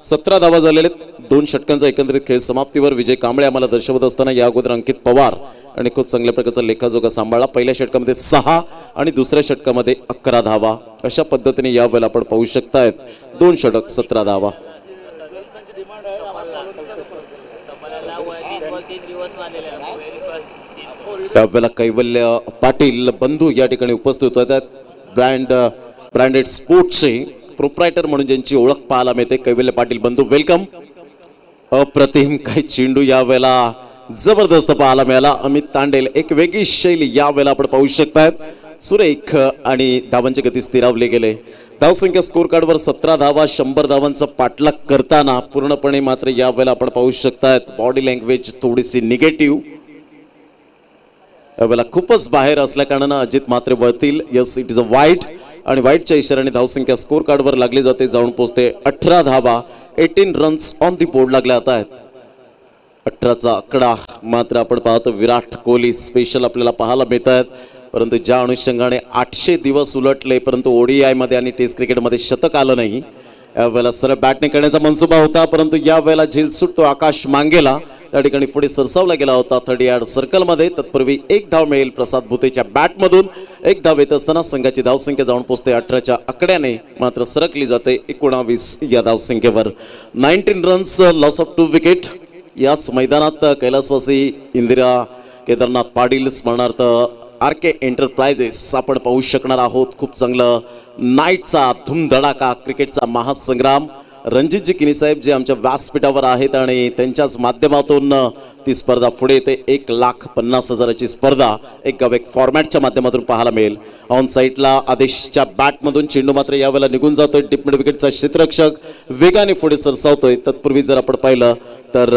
17 धावा झालेले. 2 षटकांचा एकंदरीत खेळ समाप्तीवर विजय कांबळे आम्हाला दर्शवत असताना या अगोदर अंकित पवार आणि खूप चांगल्या प्रकारचा लेखाजोखा सांभाळला. पहिल्या षटकामध्ये 6 आणि दुसऱ्या षटकामध्ये 11 धावा. अशा पद्धतीने यावेळेला आपण पाहू शकतायत 2 षटक 17 धावा. यावेळेला कैवल्य पाटील बंधू या ठिकाणी उपस्थित होतात. ब्रँडेड स्पोर्ट्सचे प्रोप्रायटर म्हणून ज्यांची ओळख पाहायला मिळते कैवल्य पाटील बंधू वेलकम. अप्रतिम काही चेंडू यावेळेला जबरदस्त पाहायला मिळाला. अमित तांडेल एक वेगळी शैली यावेळेला आपण पाहू शकतायत. सुरेख आणि धावांची गती स्थिरावले गेले. धावसंख्या स्कोर कार्डवर 17 धावा. 100 धावांचा पाठलाग करताना पूर्णपणे मात्र यावेळेला आपण पाहू शकतायत बॉडी लँग्वेज थोडीशी निगेटिव्ह यावेळेला खूपच बाहेर असल्या कारणानं अजित म्हात्रे वळतील. यस इट इज अ वाईट आणि वाईटच्या इशाऱ्याने धावसंख्या स्कोर कार्डवर लागली जाते. जाऊन पोहोचते 18 धावा. 18 रन्स ऑन दी बोर्ड लागल्या जात आहेत. 18चा आकडा मात्र आपण पाहतो विराट कोहली स्पेशल आपल्याला पाहायला मिळत आहेत. परंतु ज्या अनुषंगाने 800 दिवस उलटले परंतु ODI मध्ये आणि टेस्ट क्रिकेटमध्ये शतक आलं नाही. यावेळेला सरळ बॅटने करण्याचा मनसुबा होता परंतु यावेळेला झेल सुटतो आकाश मांगेला. त्या ठिकाणी पुढे सरसावला गेला होता 30 यार्ड सर्कलमध्ये. तत्पूर्वी 1 धाव मिळेल प्रसाद भुतेच्या बॅटमधून. 1 धाव येत असताना संघाची धावसंख्या जाऊन पोहोचते 18च्या आकड्याने मात्र सरकली जाते 19 या धावसंख्येवर. 19 रन्स लॉस ऑफ 2 विकेट. याच मैदानात कैलासवासी इंदिरा केदारनाथ पाटील स्मरणार्थ RK एंटरप्राइजेस आपण पाहू शकणार आहोत. खूप चांगलं नाईटचा धूमधडाका क्रिकेटचा महासंग्राम. रणजितजी किनी साहेब जे आमच्या व्यासपीठावर आहेत आणि त्यांच्याच माध्यमातून ती स्पर्धा पुढे येते. 1,50,000ची स्पर्धा एक गाव एक फॉर्मॅटच्या माध्यमातून पाहायला मिळेल. ऑन साईडला आदेशच्या बॅटमधून चेंडू मात्र यावेळेला निघून जातोय. डीप मिड विकेटचा क्षेत्ररक्षक वेगाने पुढे सरसावतोय. तत्पूर्वी जर आपण पाहिलं तर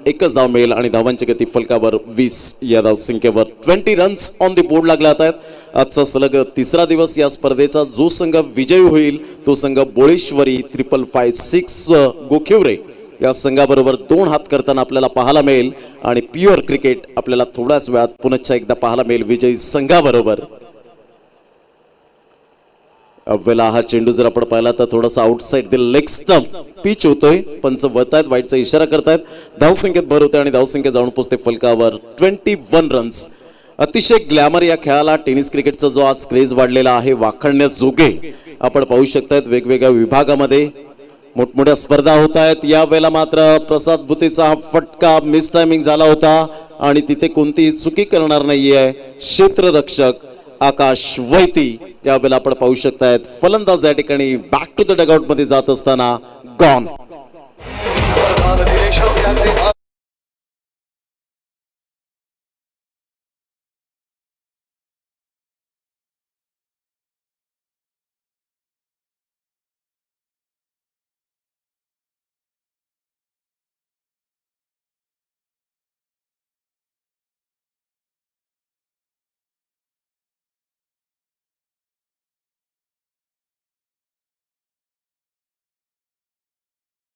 1च धाव मिळेल आणि धावांची गती फलकावर 20 या धावसंख्येवर. 20 रन्स ऑन दी बोर्ड लागले जात आहेत. आजचा सलग 3रा दिवस या स्पर्धेचा. जो संघ विजयी होईल तो संघ बोळेश्वरी 5556 गोखिवरे या संघाबरोबर 2 हात करताना आपल्याला पाहायला मिळेल आणि प्युअर क्रिकेट आपल्याला थोड्याच वेळात पुन्हा एकदा पाहायला मिळेल विजयी संघाबरोबर. अव्वेला हा चेंडू जर आपण पाहिला तर थोडासा outside the leg stump pitch होतोय. पंच वळतायत, वाईटचा इशारा करतायत. धावसंख्येत भर होते आणि धावसंख्या जाऊन पोहोचते फलकावर 21 रन्स. अतिशय ग्लॅमर या खेळाला, टेनिस क्रिकेटचा जो आज क्रेज वाढलेला आहे वाखाणण्याजोगे आपण पाहू शकतात. वेगवेगळ्या विभागामध्ये मोठमोठ्या स्पर्धा होत आहेत. यावेळेला मात्र प्रसाद भुतेचा हा फटका मिस टायमिंग झाला होता आणि तिथे कोणतीही चुकी करणार नाहीये क्षेत्ररक्षक आकाश वैती. यावेळेला आपण पाहू शकतायत फलंदाज या ठिकाणी बॅक टू द डगआउट मध्ये जात असताना गॉन.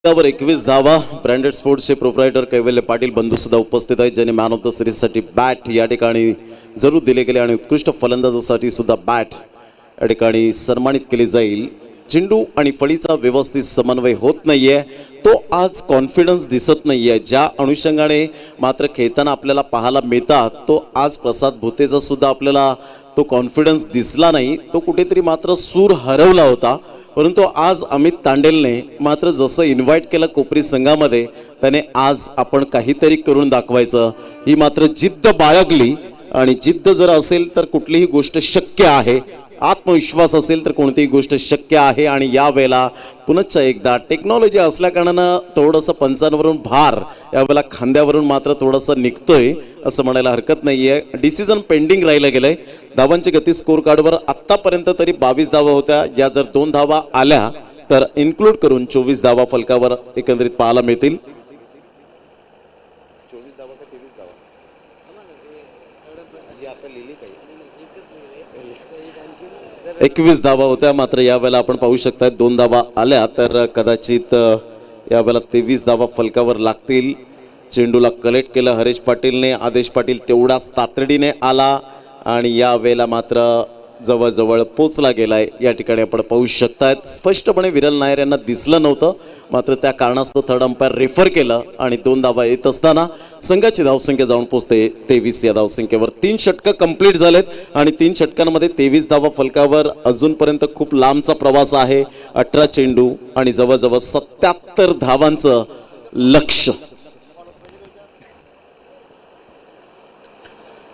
वर 21 धावा. ब्रँडेड स्पोर्ट्सचे प्रोप्रायटर कैवल्य पाटील बंधू सुद्धा उपस्थित आहेत, ज्यांनी मॅन ऑफ द सिरीज साठी बॅट या ठिकाणी जरूर दिले गेले आणि उत्कृष्ट फलंदाजासाठी सुद्धा बॅट या ठिकाणी सन्मानित केली जाईल. चेंडू आणि फळीचा व्यवस्थित समन्वय होत नाहीये, तो आज कॉन्फिडन्स दिसत नाहीये. ज्या अनुषंगाने मात्र खेळताना आपल्याला पाहायला मिळतात तो आज प्रसाद भुतेचा सुद्धा आपल्याला तो कॉन्फिडन्स दिसला नाही. तो कुठेतरी मात्र सूर हरवला होता. परंतु आज अमित तांडेलने मात्र जसं इन्व्हाइट केलं कोपरी संघामध्ये त्याने आज आपण काहीतरी करून दाखवायचं ही मात्र जिद्द बाळगली. आणि जिद्द जर असेल तर कुठलीही गोष्ट शक्य आहे, आत्मविश्वास असेल तर कोणतीही गोष्ट शक्य आहे. आणि यावेळेला पुनश्च एकदा टेक्नॉलॉजी असल्या कारणानं थोडंसं पंचांवरून भार यावेळेला खांद्यावरून मात्र थोडंसं निघतोय असं म्हणायला हरकत नाहीये. डिसिजन पेंडिंग राहिलं गेलंय. धावांची गती स्कोर कार्डवर आत्तापर्यंत तरी 22 धावा होत्या. या जर 2 धावा आल्या तर इन्क्लूड करून 24 धावा फलकावर एकंदरीत पाहायला मिळतील. 21 धावा होत्या. मात्र यावेळेला आपण पाहू शकता 2 धावा आल्या तर कदाचित यावेळेला 23 धावा फलकावर लागतील. चेंडूला कलेक्ट केलं हरेश पाटीलने. आदेश पाटील तेवढाच तातडीने आला आणि यावेळेला मात्र जवळजवळ पोचला गेलाय. या ठिकाणी आपण पाहू शकतायत स्पष्टपणे विरल नायर यांना दिसलं नव्हतं, मात्र त्या कारणास्तव थर्ड अंपायर रेफर केलं आणि 2 धावा येत असताना संघाची धावसंख्या जाऊन पोहोचते 23. या धावसंख्येवर 3 षटकं कंप्लीट झालेत आणि 3 षटकांमध्ये 23 धावा फलकावर. अजूनपर्यंत खूप लांबचा प्रवास आहे. 18 चेंडू आणि जवळजवळ 77 धावांचं लक्ष.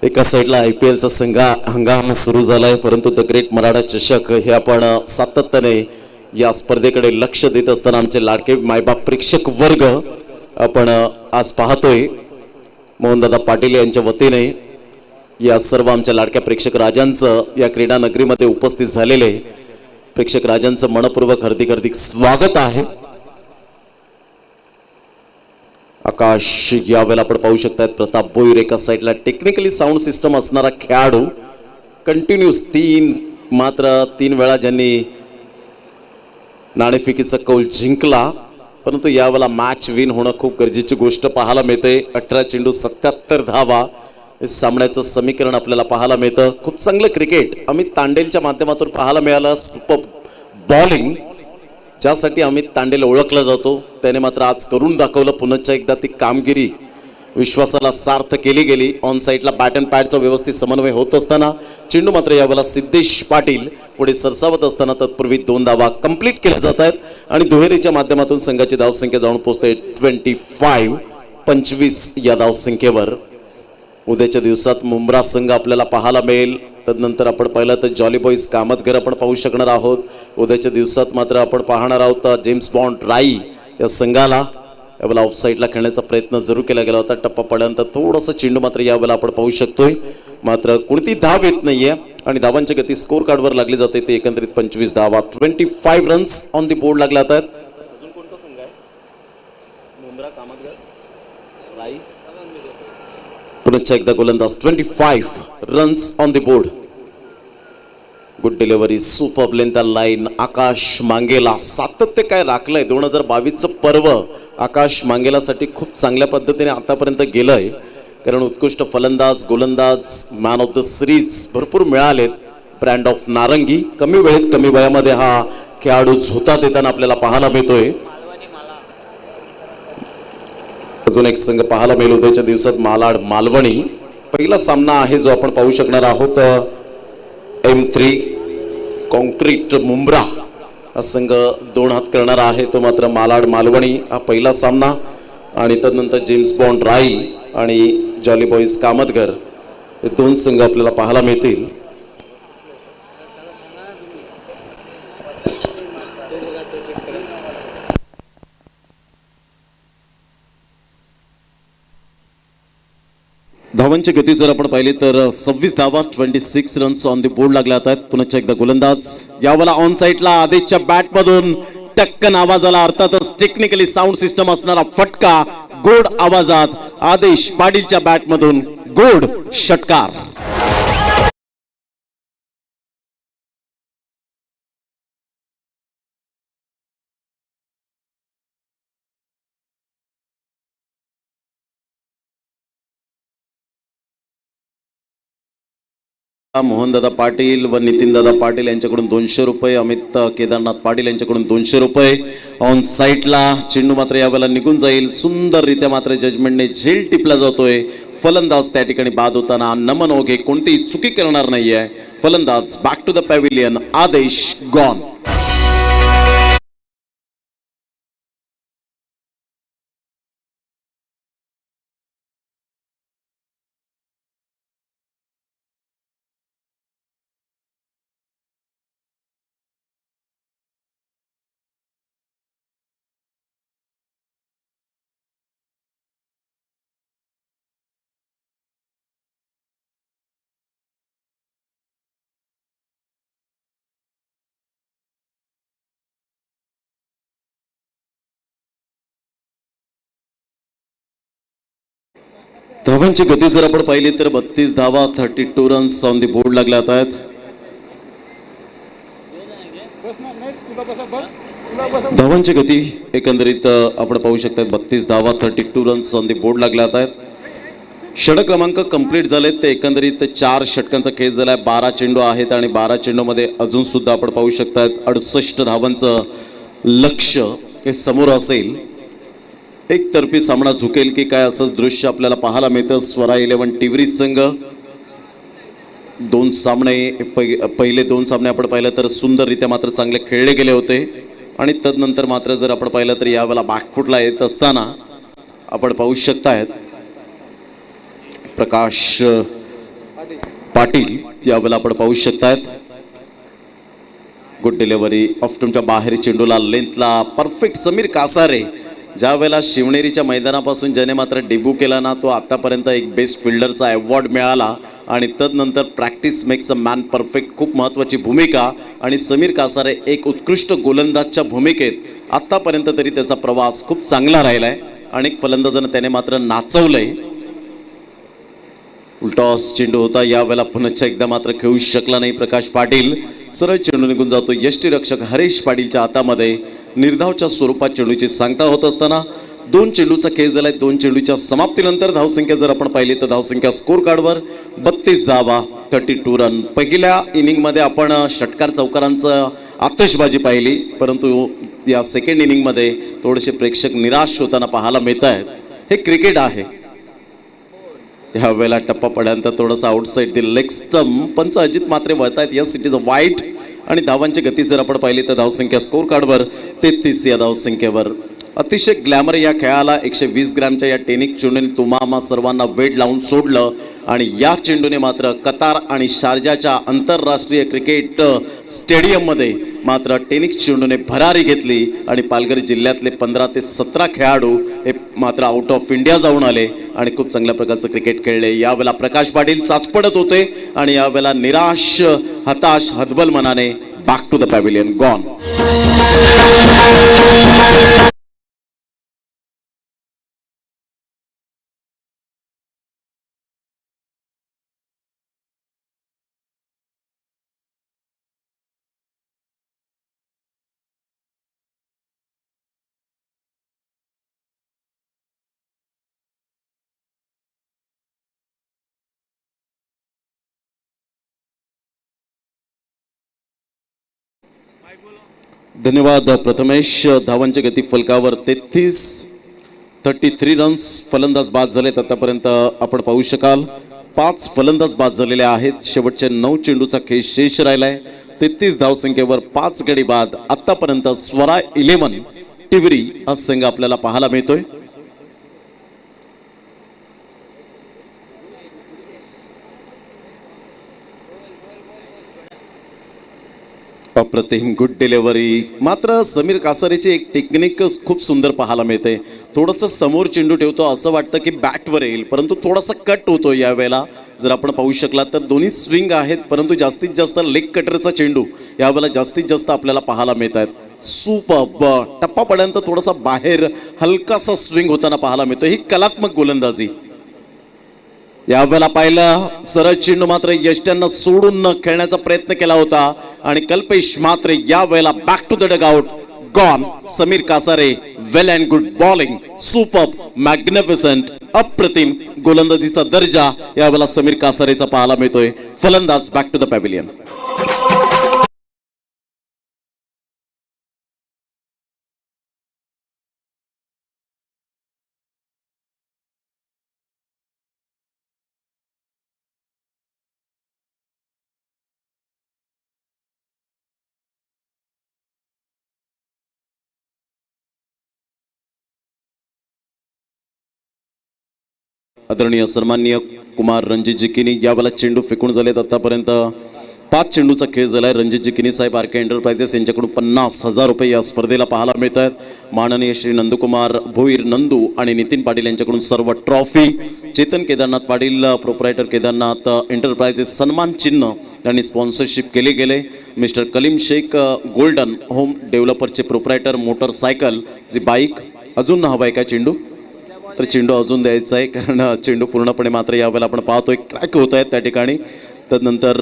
एका साईडला IPLचा हंगाम सुरू झालाय, परंतु द ग्रेट मराठा चषक हे आपण सातत्याने या स्पर्धेकडे लक्ष देत असताना आमचे लाडके मायबाप प्रेक्षक वर्ग आपण आज पाहतोय. मोहनदादा पाटील यांच्या वतीने या सर्व आमच्या लाडक्या प्रेक्षक राजांचं या क्रीडा नगरीमध्ये उपस्थित झालेले प्रेक्षक राजांचं मनपूर्वक हार्दिक स्वागत आहे. आकाश यावेळेला आपण पाहू शकतात प्रताप भोईर एका साईडला टेक्निकली साऊंड सिस्टम असणारा खेळाडू. कंटिन्यूस 3 वेळा ज्यांनी नाणेफेकीचा कौल जिंकला, परंतु यावेळेला मॅच विन होणं खूप गरजेची गोष्ट पाहायला मिळते. 18 चेंडू 77 धावा हे सामन्याचं समीकरण आपल्याला पाहायला मिळतं. खूप चांगलं क्रिकेट अमित तांडेलच्या माध्यमातून पाहायला मिळालं. सुपर बॉलिंग ज्यासाठी अमित तांडेल ओळखला जातो त्याने मात्र आज करून दाखवलं. पुन्हा एकदा ती कामगिरी विश्वासाला सार्थ केली गेली. ऑन साईडला बॅट अँड पॅडचा व्यवस्थित समन्वय होत असताना चेंडू मात्र यावेळेला सिद्धेश पाटील पुढे सरसावत असताना तत्पूर्वी 2 धावा कंप्लीट केल्या जात आहेत आणि दुहेरीच्या माध्यमातून संघाची धावसंख्या जाऊन पोहोचते 25 या धावसंख्येवर. उद्याच्या दिवसात मुंब्रा संघ आपल्याला पाहायला मिळेल. तदनंतर आपण पाहिलं तर जॉली बॉईज कामतघर आपण पाहू शकणार आहोत. उद्याच्या दिवसात मात्र आपण पाहणार आहोत जेम्स बॉन्ड राई या संघाला. यावेळेला ऑफसाईडला खेळण्याचा प्रयत्न जरूर केला गेला होता. टप्पा पडल्यानंतर थोडंसं चेंडू मात्र यावेळेला आपण पाहू शकतोय, मात्र कोणती धाव येत नाहीये आणि धावांची गती स्कोर कार्डवर लागली जाते. ते एकंदरीत 25 धावा 25 रन्स ऑन दी बोर्ड लागले जातात. अजून कोणता संघ आहे? मुंब्रा कामतघर राई. पुन्हा एकदा गोलंदाज 25 runs on the board. Good delivery, super length line. Akash Mangela सातत्य काय राखलंय. 2022चं पर्व आकाश मांगेलासाठी खूप चांगल्या पद्धतीने आतापर्यंत गेलंय, कारण उत्कृष्ट फलंदाज, गोलंदाज, मॅन ऑफ द सिरीज भरपूर मिळालेत. ब्रँड ऑफ नारंगी. कमी वेळेत कमी वयामध्ये हा खेळाडू झोता देताना आपल्याला पाहायला मिळतोय. अजून एक संघ पाहायला मिळेल उद्याच्या दिवसात मालाड मालवणी. पहिला सामना आहे जो आपण पाहू शकणार आहोत. M3 कॉन्क्रीट मुंब्रा हा संघ 2 हात करणार आहे, तो मात्र मालाड मालवणी हा पहिला सामना. आणि तदनंतर जेम्स बॉन्ड राई आणि जॉली बॉईज कामतगर हे 2 संघ आपल्याला पाहायला मिळतील. धावांची गती जर आपण पाहिली तर 26 धावा 26 रन्स ऑन द बोर्ड लागल्या आहेत. पुन्हा एकदा गोलंदाज यावेळेला ऑन साईडला आदेशच्या बॅट मधून टक्कन आवाजाला अर्थातच टेक्निकली साऊंड सिस्टम असणारा फटका गोड आवाजात आदेश पाटीलच्या बॅट मधून गोड षटकार. मोहनदादा पाटील व नितीनदादा पाटील यांच्याकडून 200 रुपये, अमित केदारनाथ पाटील यांच्याकडून 200 रुपये. ऑन साईडला चेंडू मात्र यावेळेला निघून जाईल. सुंदररित्या मात्र जजमेंटने झेल टिपला जातोय. फलंदाज त्या ठिकाणी बाद होताना नमन ओघे कोणतीही चुकी करणार नाहीये. फलंदाज बॅक टू द पॅव्हिलियन आदेश गॉन. धावांची गती जर आपण पाहिली तर 32 धावा 32 रन्स ऑन द बोर्ड लागल्या आहेत. धावांची गती एकंदरीत आपण पाहू शकता 32 धावा 32 रन्स ऑन द बोर्ड लागल्या आहेत. षटक क्रमांक कंप्लीट झालेत. ते एकंदरीत 4 षटकांचा खेळ झालाय. 12 चेंडू आहेत आणि 12 चेंडूमध्ये अजून सुद्धा आपण पाहू शकता 68 धावांचं लक्ष्य हे समोर असेल. एकतर्फी सामना झुकेल की काय असंच दृश्य आपल्याला पाहायला मिळतं. स्वरा 11 टिवरी संघ 2 सामने पहिले 2 सामने आपण पाहिलं तर सुंदररित्या मात्र चांगले खेळले गेले होते. आणि तदनंतर मात्र जर आपण पाहिलं तर यावेळेला बॅकफुटला येत असताना आपण पाहू शकतायत प्रकाश पाटील यावेळेला आपण पाहू शकतायत. गुड डिलिव्हरी ऑफ्टूनच्या बाहेर चेंडूला लेंथला परफेक्ट. समीर कासारे ज्या वेळेला शिवनेरीच्या मैदानापासून ज्याने मात्र डेब्यू केला ना, तो आतापर्यंत एक बेस्ट फिल्डरचा अवॉर्ड मिळाला. आणि तदनंतर practice makes a man perfect खूप महत्त्वाची भूमिका. आणि समीर कासारे एक उत्कृष्ट गोलंदाजच्या भूमिकेत आत्तापर्यंत तरी त्याचा प्रवास खूप चांगला राहिला आहे. अनेक फलंदाजांना त्याने मात्र नाचवलंय. उलटॉस चेंडू होता यावेळेला पुन्हा एकदा मात्र खेळू शकला नाही प्रकाश पाटील. सरळ चेंडू निघून जातो यष्टीरक्षक हरीश पाटीलच्या हातामध्ये. निर्धावच्या स्वरूपात चेंडूची सांगता होत असताना 2 चेंडूचा खेळ झालाय. 2 चेंडूच्या समाप्तीनंतर धावसंख्या जर आपण पाहिली तर धावसंख्या स्कोर कार्डवर 32 धावा 32 रन. पहिल्या इनिंगमध्ये आपण षटकार चौकारांचं आतषबाजी पाहिली, परंतु या सेकंड इनिंगमध्ये थोडेसे प्रेक्षक निराश होताना पाहायला मिळत आहेत. हे क्रिकेट आहे. ह्या वेळेला टप्पा पडल्यानंतर थोडासा आउटसाईड दी लेग स्टंप. पंच अजित मात्रे वळतायत. यस इट इज अ वाईट. आणि धावांची गती जर आपण पाहिली तर धावसंख्या स्कोर कार्डवर 33 या धावसंख्येवर. अतिशय ग्लॅमर या खेळाला 120 ग्रॅमच्या या टेनिस चेंडूने तुम्हा सर्वांना वेड लावून सोडलं. आणि या चेंडूने मात्र कतार आणि शारजाच्या आंतरराष्ट्रीय क्रिकेट स्टेडियममध्ये मात्र टेनिस चेंडूने भरारी घेतली. आणि पालघर जिल्ह्यातले 15 ते 17 खेळाडू हे मात्र आउट ऑफ इंडिया जाऊन आले आणि खूप चांगल्या प्रकारचं क्रिकेट खेळले. यावेळेला प्रकाश पाटील चाचपडत होते आणि यावेळेला निराश हताश हतबल मनाने back to the pavilion gone. धन्यवाद प्रथमेश. धावांच्या गती फलकावर 33 रन्स. फलंदाज बाद झालेत आतापर्यंत आपण पाहू शकाल. 5 फलंदाज बाद झालेले आहेत. शेवटच्या 9 चेंडूचा खेळ शेष राहिलाय. 33 धावसंख्येवर 5 गडी बाद. आतापर्यंत स्वरा 11 टिवरी हा संघ आपल्याला पाहायला मिळतोय. अप्रतिम गुड डिलिव्हरी. मात्र समीर कासारेची एक टेक्निक खूप सुंदर पाहायला मिळते. थोडंसं समोर चेंडू ठेवतो असं वाटतं की बॅटवर येईल, परंतु थोडासा कट होतो यावेळेला. जर आपण पाहू शकला तर दोन्ही स्विंग आहेत, परंतु जास्तीत जास्त लेग कटरचा चेंडू यावेळेला जास्तीत जास्त आपल्याला पाहायला मिळत आहेत. सुपर टप्पापर्यंत थोडासा बाहेर हलकासा स्विंग होताना पाहायला मिळतो. ही कलात्मक गोलंदाजी. यावेळेला पाहिलं सरळ चेंडू मात्र यष्ट्यांना सोडून खेळण्याचा प्रयत्न केला होता आणि कल्पेश मात्र यावेळेला back to the dugout. Gone. Sameer Kasare well and good bowling. Super magnificent. अप्रतिम गोलंदाजीचा दर्जा यावेळेला समीर कासारेचा पाहायला मिळतोय. फलंदाज बॅक टू द पॅव्हिलियन. आदरणीय सन्माननीय कुमार रणजितजी किनी यावेळेला चेंडू फेकून झालेत. आतापर्यंत 5 चेंडूचा खेळ झालाय. रणजितजी किनी साहेब आर के एंटरप्राइजेस यांच्याकडून 50,000 रुपये या स्पर्धेला पाहायला मिळत आहेत. माननीय श्री नंदकुमार भोईर नंदू आणि नितीन पाटील यांच्याकडून सर्व trophy. Chetan Kedarnath Patil proprietor Kedarnath enterprises सन्मान चिन्ह यांनी स्पॉन्सरशिप केले गेले. Mister Kalim Shaikh golden home डेव्हलपरचे प्रोप्रायटर मोटरसायकल जी बाईक. अजून हवा आहे का चेंडू? तर चेंडू अजून द्यायचा आहे, कारण चेंडू पूर्णपणे मात्र यावेळेला आपण पाहतोय क्रॅक होत आहेत त्या ठिकाणी. तदनंतर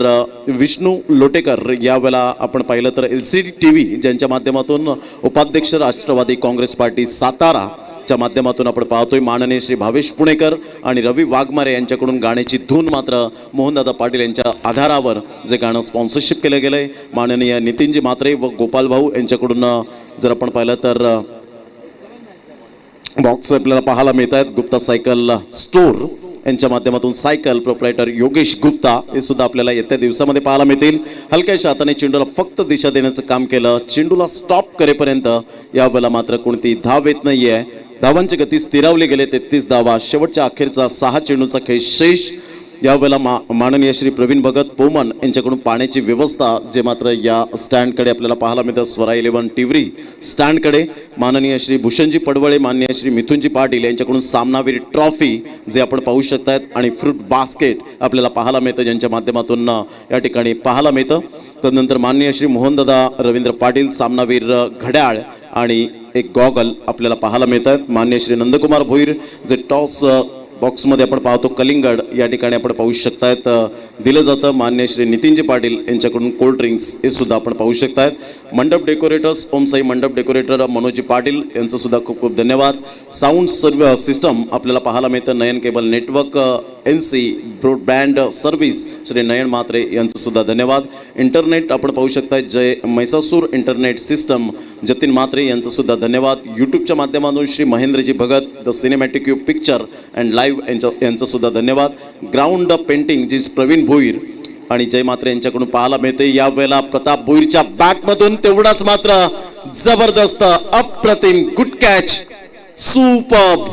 विष्णू लोटेकर यावेळेला आपण पाहिलं तर LCD TV ज्यांच्या माध्यमातून उपाध्यक्ष राष्ट्रवादी काँग्रेस पार्टी साताराच्या माध्यमातून आपण पाहतोय. माननीय श्री भावेश पुणेकर आणि रवी वाघमारे यांच्याकडून गाण्याची धून मात्र मोहनदादा पाटील यांच्या आधारावर जे गाणं स्पॉन्सरशिप केलं गेलं आहे. माननीय नितीनजी म्हात्रे व गोपाल भाऊ यांच्याकडून जर आपण पाहिलं तर बॉक्स आपल्याला पाहायला मिळत आहेत. गुप्ता सायकल स्टोर यांच्या माध्यमातून सायकल प्रोप्रायटर योगेश गुप्ता हे सुद्धा आपल्याला येत्या दिवसामध्ये पाहायला मिळतील. हलक्याशा हाताने चेंडूला फक्त दिशा देण्याचं काम केलं. चेंडूला स्टॉप करेपर्यंत यावेळेला मात्र कोणती धाव येत नाहीये. धावांची गती स्थिरावली गेले. 33 धावा. शेवटच्या अखेरचा 6 चेंडूचा खेळ शेष. यावेळेला माननीय श्री प्रवीण भगत पोमन यांच्याकडून पाण्याची व्यवस्था जे मात्र या स्टँडकडे आपल्याला पाहायला मिळतं. स्वरा 11 टिवरी स्टँडकडे. माननीय श्री भूषणजी पडवळे माननीय श्री मिथुनजी पाटील यांच्याकडून सामनावीर ट्रॉफी जे आपण पाहू शकतायत आणि फ्रूट बास्केट आपल्याला पाहायला मिळतं, ज्यांच्या माध्यमातून या ठिकाणी पाहायला मिळतं. तदनंतर माननीय श्री मोहनदादा रवींद्र पाटील सामनावीर घड्याळ आणि एक गॉगल आपल्याला पाहायला मिळत आहेत. माननीय श्री नंदकुमार भोईर जे टॉस बॉक्समध्ये आपण पाहतो कलिंगड या ठिकाणी आपण पाहू शकतायत दिलं जातं. मान्य श्री नितीनजी पाटील यांच्याकडून कोल्ड ड्रिंक्स हे सुद्धा आपण पाहू शकतायत. मंडप डेकोरेटर्स ओमसाई मंडप डेकोरेटर मनोजी पाटील यांचं सुद्धा खूप खूप धन्यवाद. साऊंड सर्व सिस्टम आपल्याला पाहायला मिळतं. Nayan cable network NC broadband service Shri Nayan Mhatre यांचं सुद्धा धन्यवाद. इंटरनेट आपण पाहू शकता जय मैसासूर इंटरनेट सिस्टम जतीन म्हात्रे यांचं सुद्धा धन्यवाद. यूट्यूबच्या माध्यमातून Shri Mahendra ji Bhagat the cinematic you picture and live यांचं सुद्धा धन्यवाद. ग्राउंड पेंटिंग जी प्रवीण भोईर आणि जय म्हात्रे यांच्याकडून पाहायला मिळते. यावेळेला प्रताप भोईरच्या बॅटमधून तेवढाच मात्र जबरदस्त अप्रतिम गुड कॅच. सुपर्ब.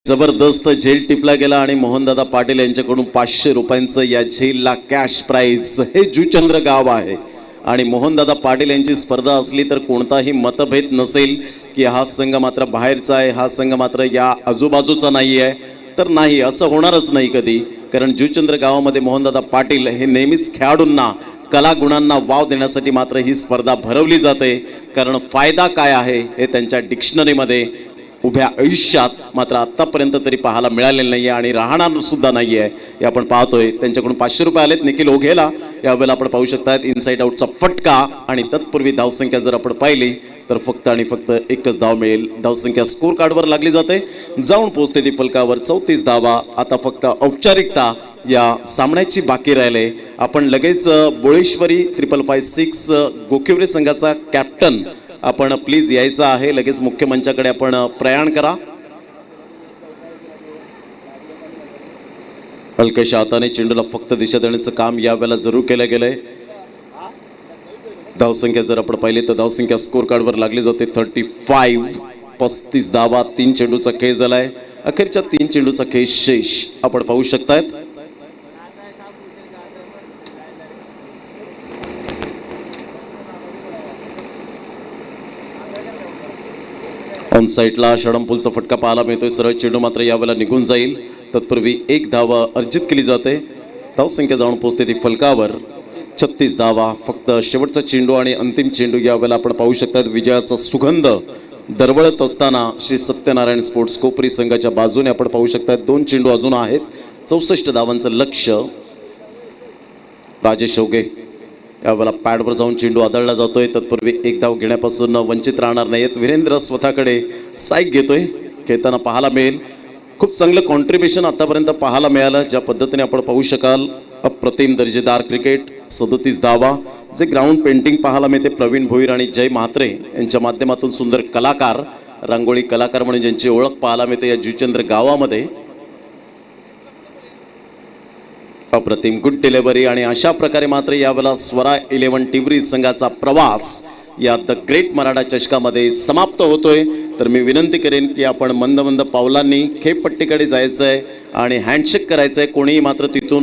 जबरदस्त झेल टिपला गेला आणि मोहनदादा पाटील यांच्याकडून 500 रुपयांचं या झेलला कॅश प्राइज. हे जुचंद्र गाव आहे आणि मोहनदादा पाटील यांची स्पर्धा असली तर कोणताही मतभेद नसेल की हा संघ मात्र बाहेरचा आहे, हा संघ मात्र या आजूबाजूचा नाही आहे, तर नाही, असं होणारच नाही कधी. कारण जुचंद्र गावामध्ये मोहनदादा पाटील हे नेहमीच खेळाडूंना कलागुणांना वाव देण्यासाठी मात्र ही स्पर्धा भरवली जाते. कारण फायदा काय आहे हे त्यांच्या डिक्शनरीमध्ये उभ्या आयुष्यात मात्र आतापर्यंत तरी पाहायला मिळालेलं नाहीये आणि राहणार सुद्धा नाहीये हे आपण पाहतोय. त्यांच्याकडून 500 रुपये आलेत निखिल ओघेला. यावेळेला आपण पाहू शकतात इनसाइड आउटचा फटका आणि तत्पूर्वी धावसंख्या जर आपण पाहिली तर फक्त आणि फक्त एकच धाव मिळेल. धावसंख्या स्कोर कार्डवर लागली जाते, जाऊन पोहोचते ती फलकावर 34 धावा. आता फक्त औपचारिकता या सामन्याची बाकी राहिले. आपण लगेच बोळेश्वरी 5556 गोखिवरे संघाचा कॅप्टन आपण प्लीज यायचं आहे. लगेच मुख्य मंचाकडे आपण प्रयाण करा. हलक्याशा हाताने चेंडूला फक्त दिशा देण्याचं काम यावेळेला जरूर केलं गेलंय. धावसंख्या जर आपण पाहिली तर धावसंख्या स्कोर कार्डवर लागली जाते 35. 35 धावा. 3 चेंडूचा खेळ झालाय. अखेरच्या 3 चेंडूचा खेळ शेष आपण पाहू शकतायत. ऑन साईडला षडंपूलचा फटका पाहायला मिळतोय. सरळ चेंडू मात्र यावेळेला निघून जाईल. तत्पूर्वी 1 धाव अर्जित केली जाते. धावसंख्या जाऊन पोहोचते ती फलकावर 36 धावा. फक्त शेवटचा चेंडू आणि अंतिम चेंडू यावेळेला आपण पाहू शकतात. विजयाचा सुगंध दरवळत असताना श्री सत्यनारायण स्पोर्ट्स कोपरी संघाच्या बाजूने आपण पाहू शकतात. 2 चेंडू अजून आहेत. 64 धावांचं लक्ष. राजेश ओघे यावेळेला पॅडवर जाऊन चेंडू आदळला जातोय. तत्पूर्वी 1 धाव घेण्यापासून वंचित राहणार नाहीत. वीरेंद्र स्वतःकडे स्ट्राईक घेतोय. खेळताना पाहायला मिळेल. खूप चांगलं कॉन्ट्रीब्युशन आतापर्यंत पाहायला मिळालं. ज्या पद्धतीने आपण पाहू शकाल अप्रतिम दर्जेदार क्रिकेट. 37 धावा. जे ग्राउंड पेंटिंग पाहायला मिळते प्रवीण भोईर आणि जय म्हात्रे यांच्या माध्यमातून सुंदर कलाकार, रांगोळी कलाकार म्हणून ज्यांची ओळख पाहायला मिळते या जुचंद्र गावामध्ये. अप्रतिम गुड डिलेव्हरी आणि अशा प्रकारे मात्र यावेळेला स्वरा 11 टिवरी संघाचा प्रवास या द ग्रेट मराठा चषकामध्ये समाप्त होतोय. तर मी विनंती करेन की आपण मंद मंद पावलांनी खेळपट्टीकडे जायचं आहे आणि हँडशेक करायचं आहे. कोणीही मात्र तिथून